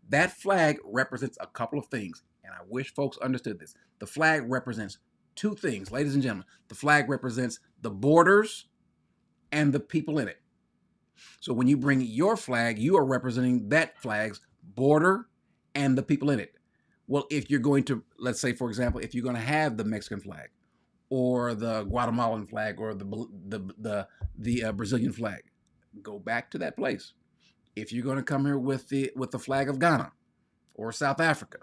That flag represents a couple of things, and I wish folks understood this. The flag represents two things, ladies and gentlemen. The flag represents the borders and the people in it. So when you bring your flag, you are representing that flag's border and the people in it. Well, if you're going to, let's say, for example, if you're going to have the Mexican flag or the Guatemalan flag or the Brazilian flag, go back to that place. If you're going to come here with the flag of Ghana or South Africa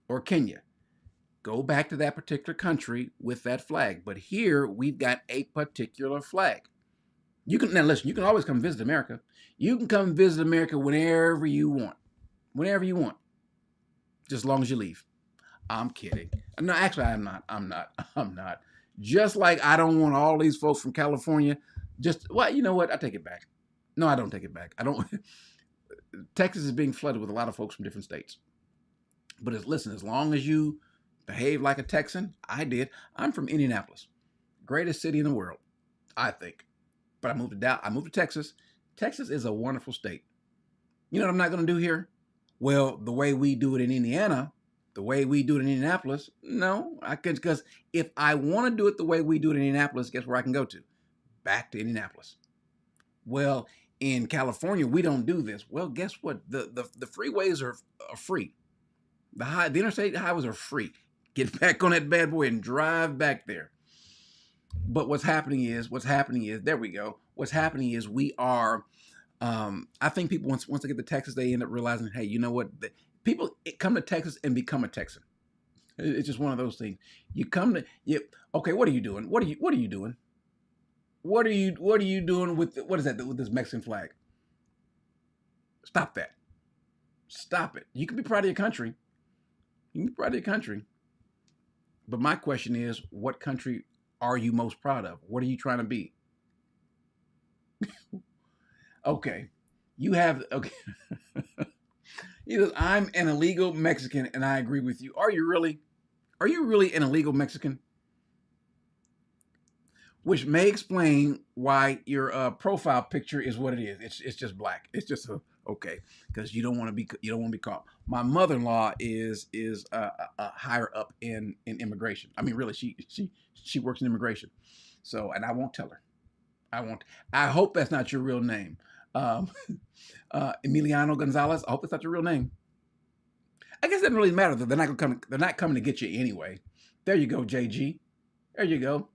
or Kenya, go back to that particular country with that flag. But here we've got a particular flag. Now listen, you can always come visit America. You can come visit America whenever you want. Whenever you want. Just as long as you leave. I'm kidding. No, actually, I'm not. Just like I don't want all these folks from California. You know what? I take it back. No, I don't take it back. Texas is being flooded with a lot of folks from different states. But listen, as long as you behave like a Texan? I did. I'm from Indianapolis, greatest city in the world, I think. But I moved to Texas. Texas is a wonderful state. You know what I'm not going to do here? Well, the way we do it in Indiana, the way we do it in Indianapolis, no, I could, because if I want to do it the way we do it in Indianapolis, guess where I can go to? Back to Indianapolis. Well, in California, we don't do this. Well, guess what? The freeways are free. The interstate highways are free. Get back on that bad boy and drive back there. But what's happening is, there we go. What's happening is we are, I think people, once they get to Texas, they end up realizing, hey, you know what? People come to Texas and become a Texan. It's just one of those things. Okay, what are you doing? What are you doing? What are you doing with, what is that, with this Mexican flag? Stop that. Stop it. You can be proud of your country. You can be proud of your country. But my question is, what country are you most proud of? What are you trying to be? Okay. Okay. He says, I'm an illegal Mexican, and I agree with you. Are you really? Are you really an illegal Mexican? Which may explain why your profile picture is what it is. It's just black. It's just okay, because you don't want to be caught. My mother-in-law is higher up in immigration. I mean, really, she works in immigration. So, and I won't tell her. I hope that's not your real name. Emiliano Gonzalez. I hope that's not your real name. I guess it doesn't really matter. They're not coming to get you anyway. There you go, JG. There you go.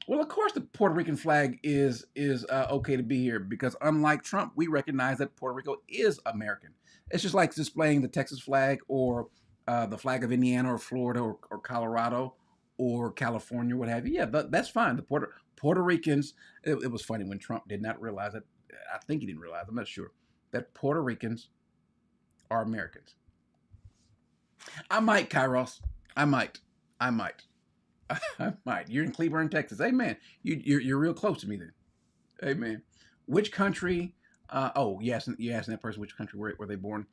Well, of course, the Puerto Rican flag is okay to be here, because unlike Trump, we recognize that Puerto Rico is American. It's just like displaying the Texas flag or the flag of Indiana or Florida or Colorado or California, what have you. Yeah, that's fine. The Puerto Ricans, it was funny when Trump did not realize it. I think he didn't realize, I'm not sure, that Puerto Ricans are Americans. I might, Kairos. I might. You're in Cleburne, Texas. Amen. You're real close to me then. Amen. Which country? You asking that person which country were they born?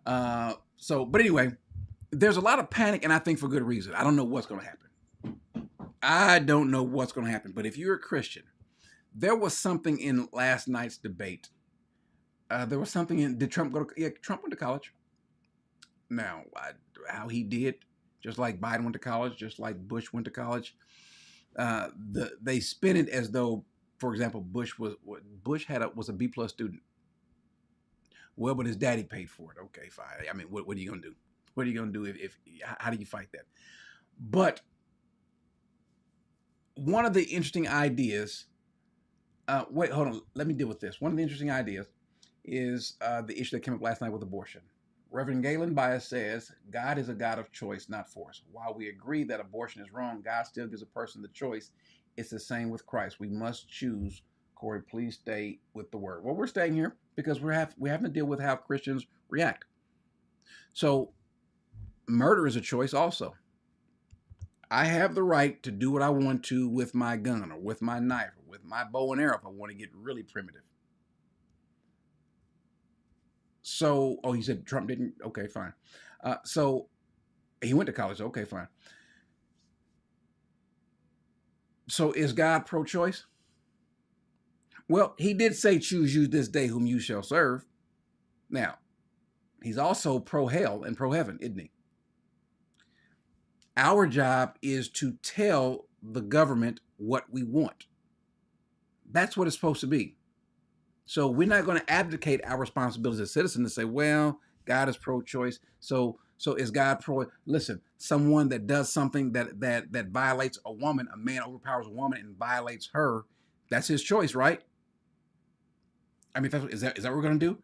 But anyway, there's a lot of panic, and I think for good reason. I don't know what's going to happen. But if you're a Christian, there was something in last night's debate. Did Trump go to? Yeah, Trump went to college. Now, how he did. Just like Biden went to college, just like Bush went to college, they spin it as though, for example, Bush was a B+ student. Well, but his daddy paid for it. Okay, fine. I mean, what are you gonna do? What are you gonna do if how do you fight that? But one of the interesting ideas. Wait, hold on. Let me deal with this. One of the interesting ideas is the issue that came up last night with abortion. Reverend Galen Bias says, God is a God of choice, not force. While we agree that abortion is wrong, God still gives a person the choice. It's the same with Christ. We must choose. Corey, please stay with the word. Well, we're staying here because we're having to deal with how Christians react. So murder is a choice also. I have the right to do what I want to with my gun or with my knife or with my bow and arrow if I want to get really primitive. So, he said Trump didn't. Okay, fine. So he went to college. Okay, fine. So is God pro-choice? Well, he did say, choose you this day whom you shall serve. Now, he's also pro-hell and pro-heaven, isn't he? Our job is to tell the government what we want. That's what it's supposed to be. So we're not going to abdicate our responsibilities as citizens to say, well, God is pro-choice. So is God pro? Listen, someone that does something that violates a woman, a man overpowers a woman and violates her, that's his choice, right? I mean, is that what we're going to do?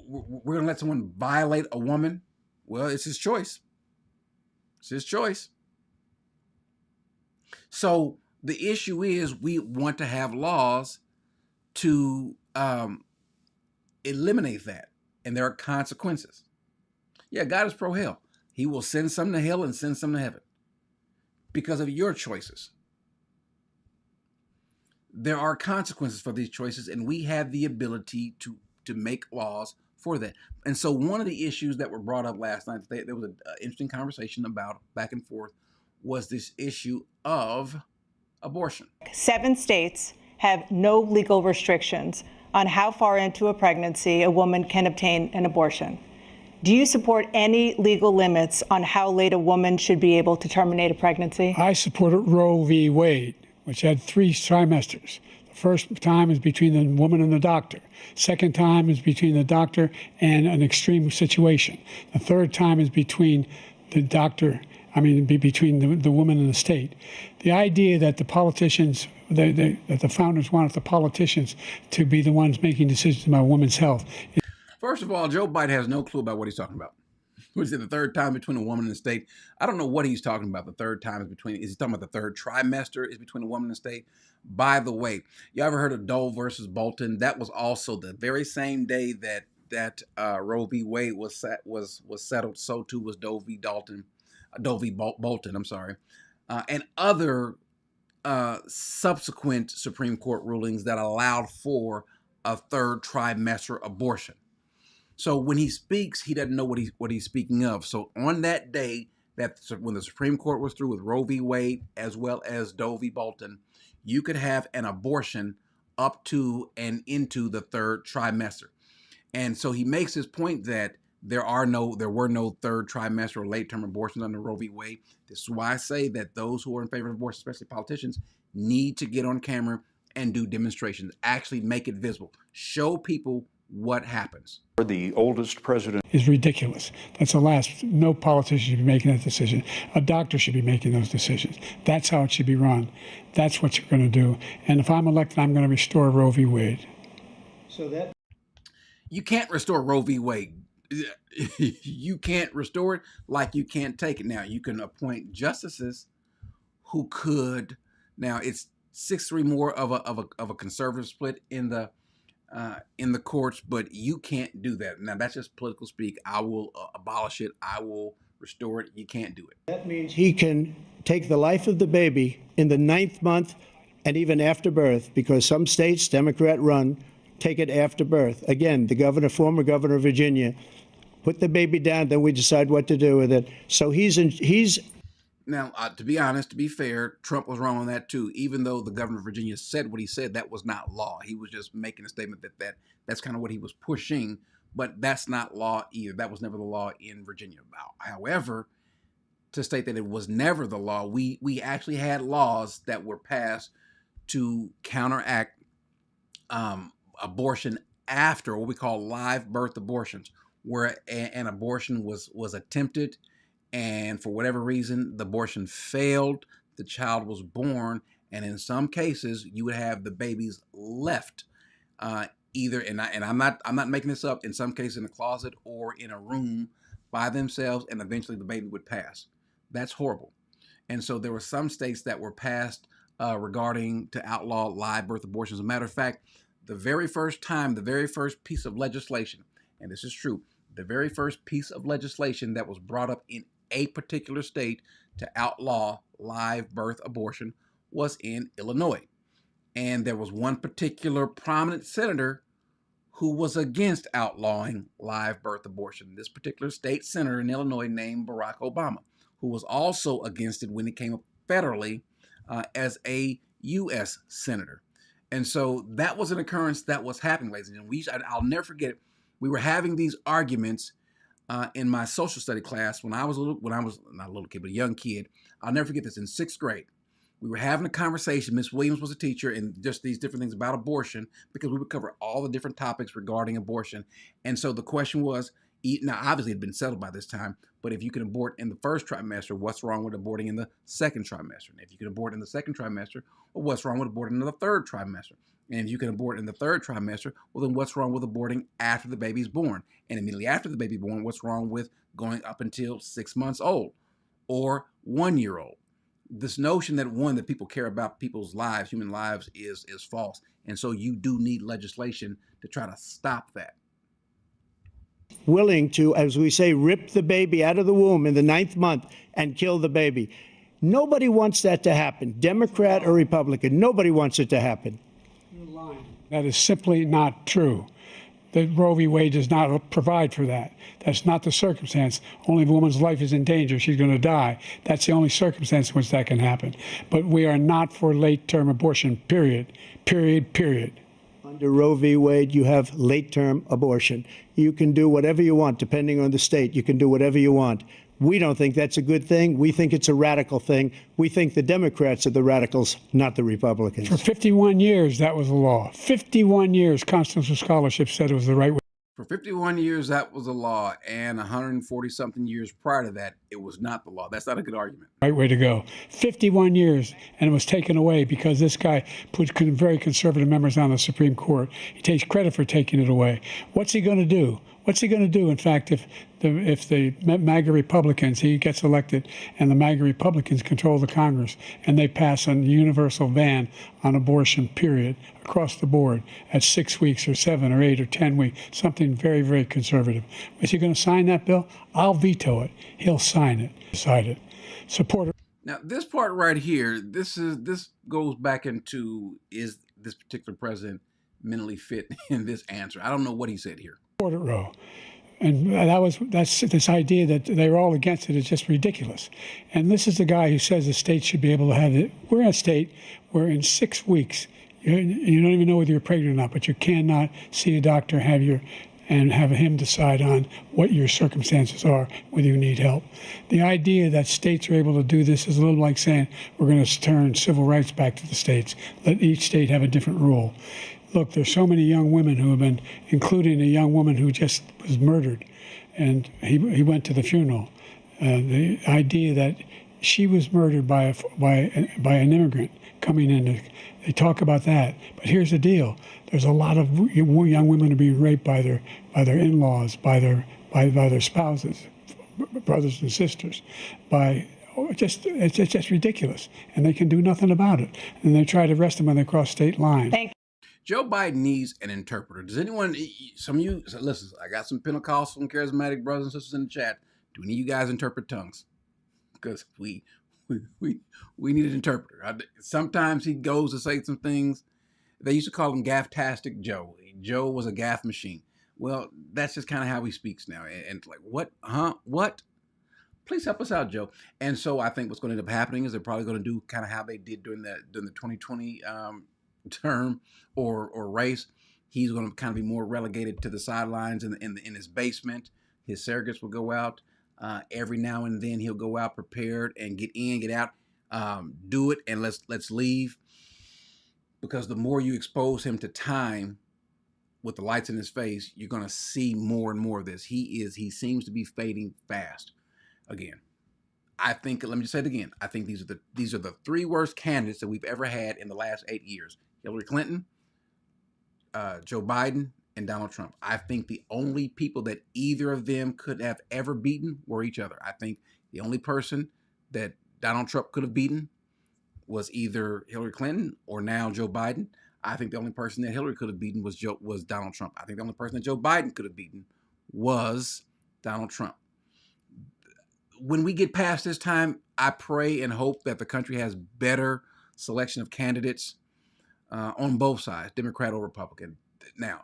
We're going to let someone violate a woman? Well, it's his choice. It's his choice. So the issue is we want to have laws to eliminate that. And there are consequences. Yeah, God is pro-hell. He will send some to hell and send some to heaven because of your choices. There are consequences for these choices, and we have the ability to make laws for that. And so one of the issues that were brought up last night, there was an interesting conversation about back and forth, was this issue of abortion. 7 states have no legal restrictions on how far into a pregnancy a woman can obtain an abortion. Do you support any legal limits on how late a woman should be able to terminate a pregnancy? I supported Roe v. Wade, which had 3 trimesters. The first time is between the woman and the doctor. Second time is between the doctor and an extreme situation. The third time is between the doctor, between the woman and the state. The idea that the politicians, that the founders wanted the politicians to be the ones making decisions about women's health. First of all, Joe Biden has no clue about what he's talking about. Was it the third time between a woman and the state? I don't know what he's talking about. The third time is between, is he talking about the third trimester is between a woman and the state? By the way, you ever heard of Doe versus Bolton? That was also the very same day that Roe v. Wade was settled. So too was Doe v. Bolton. I'm sorry, and other subsequent Supreme Court rulings that allowed for a third trimester abortion. So when he speaks, he doesn't know what he's speaking of. So on that day, when the Supreme Court was through with Roe v. Wade as well as Doe v. Bolton, you could have an abortion up to and into the third trimester. And so he makes his point that there were no third trimester or late-term abortions under Roe v. Wade. This is why I say that those who are in favor of abortion, especially politicians, need to get on camera and do demonstrations. Actually make it visible. Show people what happens. The oldest president is ridiculous. That's the last. No politician should be making that decision. A doctor should be making those decisions. That's how it should be run. That's what you're going to do. And if I'm elected, I'm going to restore Roe v. Wade. So that you can't restore Roe v. Wade. You can't restore it like you can't take it. Now you can appoint justices who could. Now it's 6-3 more of a conservative split in the courts, but you can't do that. Now that's just political speak. I will abolish it. I will restore it. You can't do it. That means he can take the life of the baby in the 9th month and even after birth, because some states, Democrat run, take it after birth. Again, the former governor of Virginia, put the baby down, then we decide what to do with it. So he's Now, to be honest, to be fair, Trump was wrong on that too. Even though the governor of Virginia said what he said, that was not law. He was just making a statement that's kind of what he was pushing, but that's not law either. That was never the law in Virginia. However, to state that it was never the law, we actually had laws that were passed to counteract abortion after what we call live birth abortions, where an abortion was attempted, and for whatever reason, the abortion failed, the child was born, and in some cases, you would have the babies left either, and I'm not making this up, in some cases in a closet or in a room by themselves, and eventually the baby would pass. That's horrible. And so there were some states that were passed regarding to outlaw live birth abortions. As a matter of fact, the very first piece of legislation, and this is true, the very first piece of legislation that was brought up in a particular state to outlaw live birth abortion was in Illinois. And there was one particular prominent senator who was against outlawing live birth abortion. This particular state senator in Illinois named Barack Obama, who was also against it when it came up federally as a U.S. senator. And so that was an occurrence that was happening, ladies and gentlemen. I'll never forget it. We were having these arguments in my social study class when I was not a little kid, but a young kid. I'll never forget this. In 6th grade, we were having a conversation. Miss Williams was a teacher, and just these different things about abortion, because we would cover all the different topics regarding abortion. And so the question was, now obviously it had been settled by this time, but if you can abort in the first trimester, what's wrong with aborting in the second trimester? And if you can abort in the second trimester, well, what's wrong with aborting in the third trimester? And if you can abort in the third trimester, well, then what's wrong with aborting after the baby's born? And immediately after the baby born, what's wrong with going up until 6 months old or 1 year old? This notion that people care about people's lives, human lives, is false. And so you do need legislation to try to stop that. willing to, as we say, rip the baby out of the womb in the 9th month and kill the baby. Nobody wants that to happen, Democrat or Republican. Nobody wants it to happen. That is simply not true. that Roe v. Wade does not provide for that. That's not the circumstance. Only if a woman's life is in danger, she's going to die. That's the only circumstance in which that can happen. But we are not for late-term abortion, period. Period, period. Under Roe v. Wade, you have late-term abortion. You can do whatever you want, depending on the state. You can do whatever you want. We don't think that's a good thing. We think it's a radical thing. We think the Democrats are the radicals, not the Republicans. For 51 years, that was the law. 51 years, constitutional scholarship said it was the right way. For 51 years, that was a law, and 140-something years prior to that, it was not the law. That's not a good argument. Right way to go. 51 years, and it was taken away because this guy put very conservative members on the Supreme Court. He takes credit for taking it away. What's he going to do? What's he going to do, in fact, if the MAGA Republicans, he gets elected, and the MAGA Republicans control the Congress, and they pass a universal ban on abortion, period, across the board at 6 weeks or 7 or 8 or 10 weeks, something very, very conservative. Is he going to sign that bill? I'll veto it. He'll sign it, decide it. Support it. Now, this part right here, this goes back into, is this particular president mentally fit in this answer? I don't know what he said here. Support it, Roe. And that's this idea that they're all against it is just ridiculous. And this is the guy who says the state should be able to have it. We're in a state where in 6 weeks, you don't even know whether you're pregnant or not, but you cannot see a doctor, and have him decide on what your circumstances are, whether you need help. The idea that states are able to do this is a little like saying we're going to turn civil rights back to the states. Let each state have a different rule. Look, there's so many young women who have been, including a young woman who just was murdered, and he went to the funeral. The idea that she was murdered by an immigrant coming in, they talk about that. But here's the deal: there's a lot of young women who are being raped by their in-laws, by their spouses, brothers and sisters, it's just ridiculous, and they can do nothing about it. And they try to arrest them when they cross state lines. Joe Biden needs an interpreter. Does anyone, some of you, listen, I got some Pentecostal and charismatic brothers and sisters in the chat. Do any of you guys interpret tongues? Because we need an interpreter. Sometimes he goes to say some things. They used to call him Gafftastic Joe. Joe was a gaff machine. Well, that's just kind of how he speaks now. And like, what? Huh? What? Please help us out, Joe. And so I think what's going to end up happening is they're probably going to do kind of how they did during the 2020 term or race. He's going to kind of be more relegated to the sidelines in his basement. His surrogates will go out every now and then. He'll go out prepared and get in, get out, do it, and let's leave. Because the more you expose him to time with the lights in his face, you're going to see more and more of this. He seems to be fading fast. Again, I think, let me just say it again. I think these are the three worst candidates that we've ever had in the last 8 years. Hillary Clinton, Joe Biden, and Donald Trump. I think the only people that either of them could have ever beaten were each other. I think the only person that Donald Trump could have beaten was either Hillary Clinton or now Joe Biden. I think the only person that Hillary could have beaten was Donald Trump. I think the only person that Joe Biden could have beaten was Donald Trump. When we get past this time, I pray and hope that the country has better selection of candidates on both sides, Democrat or Republican. Now,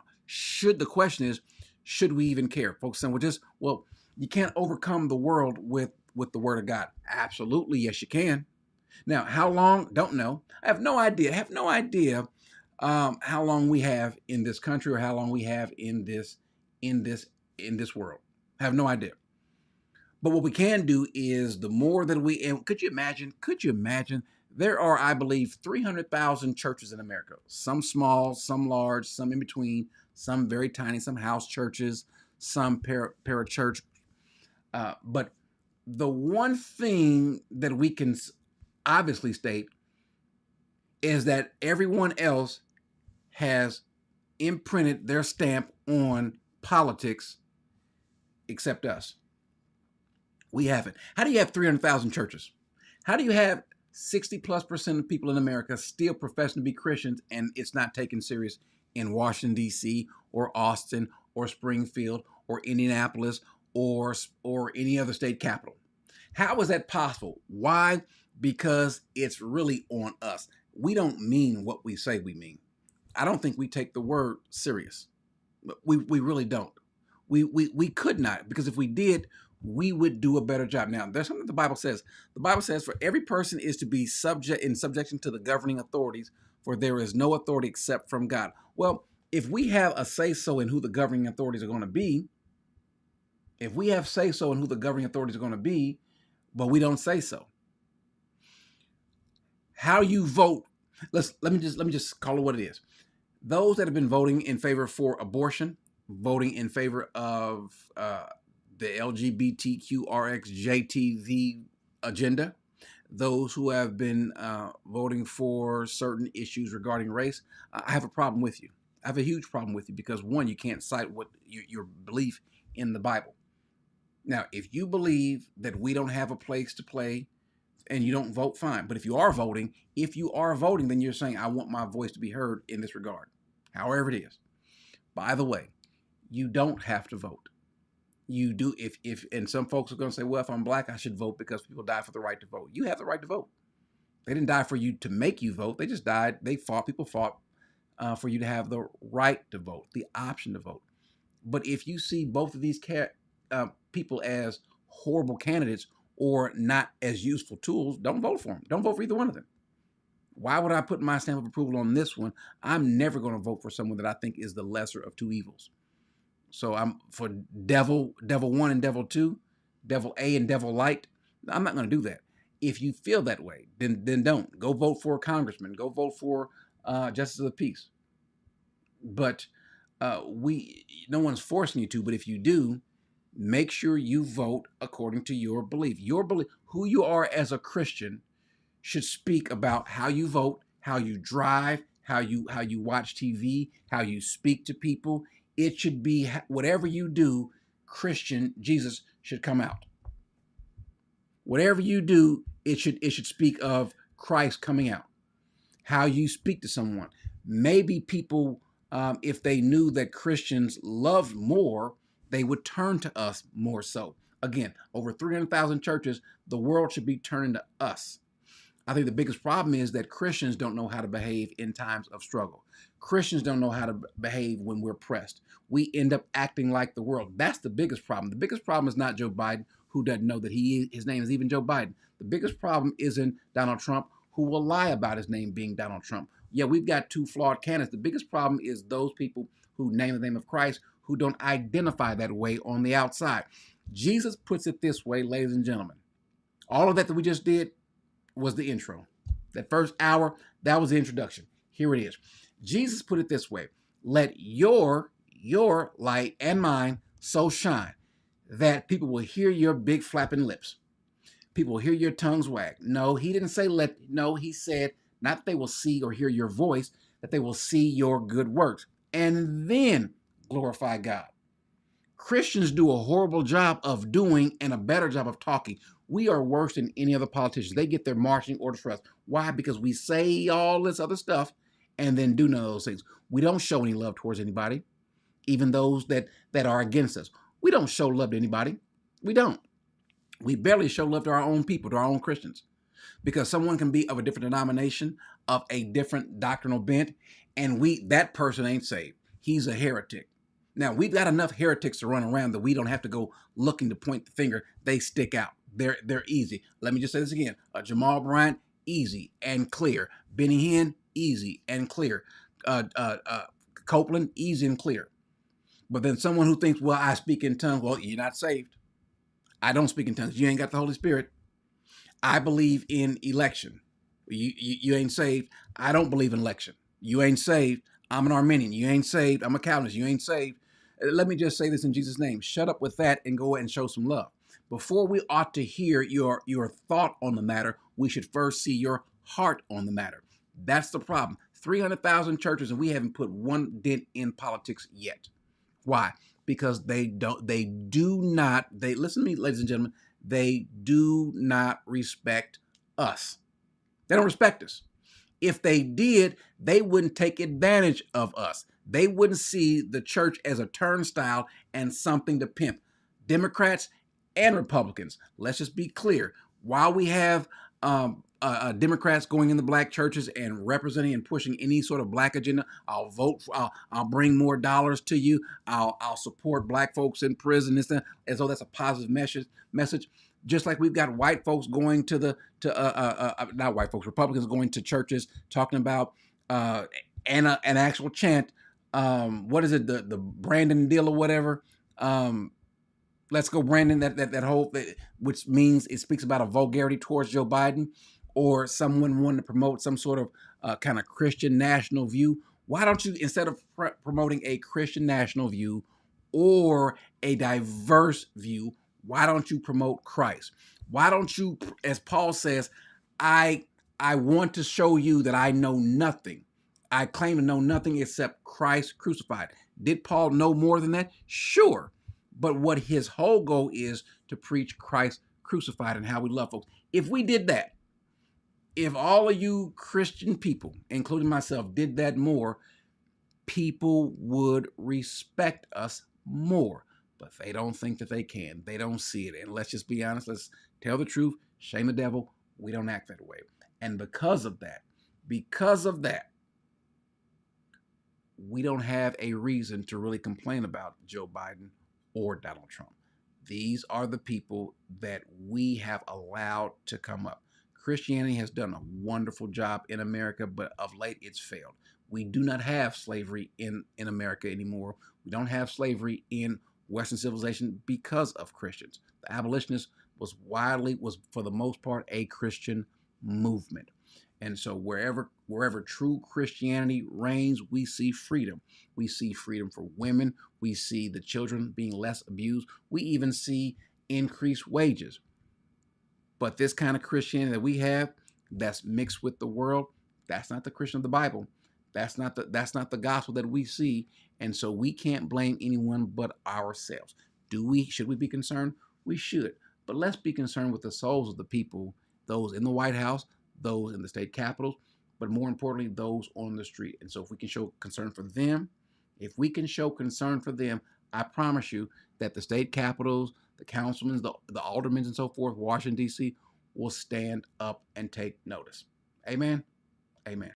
the question is, should we even care? Folks saying, well, you can't overcome the world with the word of God. Absolutely, yes, you can. Now, how long? Don't know. I have no idea. How long we have in this country or how long we have in this world. I have no idea. But what we can do is the more that and could you imagine, there are, I believe, 300,000 churches in America. Some small, some large, some in between, some very tiny, some house churches, some parachurch. But the one thing that we can obviously state is that everyone else has imprinted their stamp on politics except us. We haven't. How do you have 300,000 churches? How do you have 60+% of people in America still professing to be Christians and it's not taken serious in Washington, D.C. or Austin or Springfield or Indianapolis or any other state capital? How is that possible? Why? Because it's really on us. We don't mean what we say we mean. I don't think we take the word serious. We really don't. We could not, because if we did, we would do a better job. Now, there's something the Bible says. The Bible says, for every person is to be subjection to the governing authorities, for there is no authority except from God. Well, if we have a say-so in who the governing authorities are going to be, if we have say-so in who the governing authorities are going to be, but we don't say so, how you vote, let me just call it what it is. Those that have been voting in favor for abortion, voting in favor of the LGBTQRXJTV agenda, those who have been voting for certain issues regarding race, I have a problem with you. I have a huge problem with you because, one, you can't cite what your belief in the Bible. Now, if you believe that we don't have a place to play and you don't vote, fine. But if you are voting, then you're saying, I want my voice to be heard in this regard, however it is. By the way, you don't have to vote. You do, and some folks are going to say, well, if I'm black, I should vote because people died for the right to vote. You have the right to vote. They didn't die for you to make you vote. They just died. People fought for you to have the right to vote, the option to vote. But if you see both of these people as horrible candidates or not as useful tools, don't vote for them. Don't vote for either one of them. Why would I put my stamp of approval on this one? I'm never going to vote for someone that I think is the lesser of two evils. So I'm for devil 1 and devil 2, devil A and devil light. I'm not going to do that. If you feel that way, then don't. Go vote for a congressman. Go vote for justice of the peace. But no one's forcing you to. But if you do, make sure you vote according to your belief. Your belief, who you are as a Christian, should speak about how you vote, how you drive, how you watch TV, how you speak to people. It should be whatever you do, Christian, Jesus should come out. Whatever you do, it should speak of Christ coming out. How you speak to someone. Maybe people, if they knew that Christians loved more, they would turn to us more so. Again, over 300,000 churches, the world should be turning to us. I think the biggest problem is that Christians don't know how to behave in times of struggle. Christians don't know how to behave when we're pressed. We end up acting like the world. That's the biggest problem. The biggest problem is not Joe Biden, who doesn't know that his name is even Joe Biden. The biggest problem isn't Donald Trump, who will lie about his name being Donald Trump. Yeah, we've got two flawed candidates. The biggest problem is those people who name the name of Christ, who don't identify that way on the outside. Jesus puts it this way, ladies and gentlemen. All of that we just did was the intro. That first hour, that was the introduction. Here it is. Jesus put it this way. Let your light and mine so shine that people will hear your big flapping lips. People will hear your tongues wag. No, he didn't say he said not that they will see or hear your voice, that they will see your good works and then glorify God. Christians do a horrible job of doing and a better job of talking. We are worse than any other politicians. They get their marching orders for us. Why? Because we say all this other stuff and then do none of those things. We don't show any love towards anybody, even those that are against us. We don't show love to anybody. We don't. We barely show love to our own people, to our own Christians, because someone can be of a different denomination, of a different doctrinal bent, and that person ain't saved. He's a heretic. Now, we've got enough heretics to run around that we don't have to go looking to point the finger. They stick out. They're easy. Let me just say this again. Jamal Bryant, easy and clear. Benny Hinn, easy and clear. Copeland, easy and clear. But then someone who thinks, well, I speak in tongues. Well, you're not saved. I don't speak in tongues. You ain't got the Holy Spirit. I believe in election. You ain't saved. I don't believe in election. You ain't saved. I'm an Arminian. You ain't saved. I'm a Calvinist. You ain't saved. Let me just say this in Jesus' name. Shut up with that and go and show some love. Before we ought to hear your thought on the matter, we should first see your heart on the matter. That's the problem. 300,000 churches, and we haven't put one dent in politics yet. Why? Because listen to me, ladies and gentlemen, they do not respect us. They don't respect us. If they did, they wouldn't take advantage of us. They wouldn't see the church as a turnstile and something to pimp. Democrats and Republicans, let's just be clear. While we have Democrats going in the black churches and representing and pushing any sort of black agenda. I'll vote. I'll bring more dollars to you. I'll support black folks in prison. This, as though that's a positive message. Just like we've got white folks going to not white folks, Republicans going to churches talking about an actual chant. What is it? The Brandon deal or whatever. Let's go, Brandon. That whole, which means it speaks about a vulgarity towards Joe Biden, or someone wanting to promote some sort of kind of Christian national view. Why don't you, instead of promoting a Christian national view or a diverse view, why don't you promote Christ? Why don't you, as Paul says, I want to show you that I know nothing. I claim to know nothing except Christ crucified. Did Paul know more than that? Sure. But what his whole goal is to preach Christ crucified and how we love folks. If we did that, if all of you Christian people, including myself, did that more, people would respect us more. But they don't think that they can. They don't see it. And let's just be honest. Let's tell the truth. Shame the devil. We don't act that way. And because of that, we don't have a reason to really complain about Joe Biden or Donald Trump. These are the people that we have allowed to come up. Christianity has done a wonderful job in America, but of late it's failed. We do not have slavery in America anymore. We don't have slavery in Western civilization because of Christians. The abolitionists was for the most part a Christian movement. And so wherever true Christianity reigns, we see freedom. We see freedom for women. We see the children being less abused. We even see increased wages. But this kind of Christianity that we have, that's mixed with the world, that's not the Christian of the Bible. That's not the gospel that we see. And so we can't blame anyone but ourselves. Should we be concerned? We should. But let's be concerned with the souls of the people, those in the White House, those in the state capitals, but more importantly, those on the street. And so if we can show concern for them, I promise you that the state capitals, the councilmen, the aldermen and so forth, Washington, D.C., will stand up and take notice. Amen? Amen.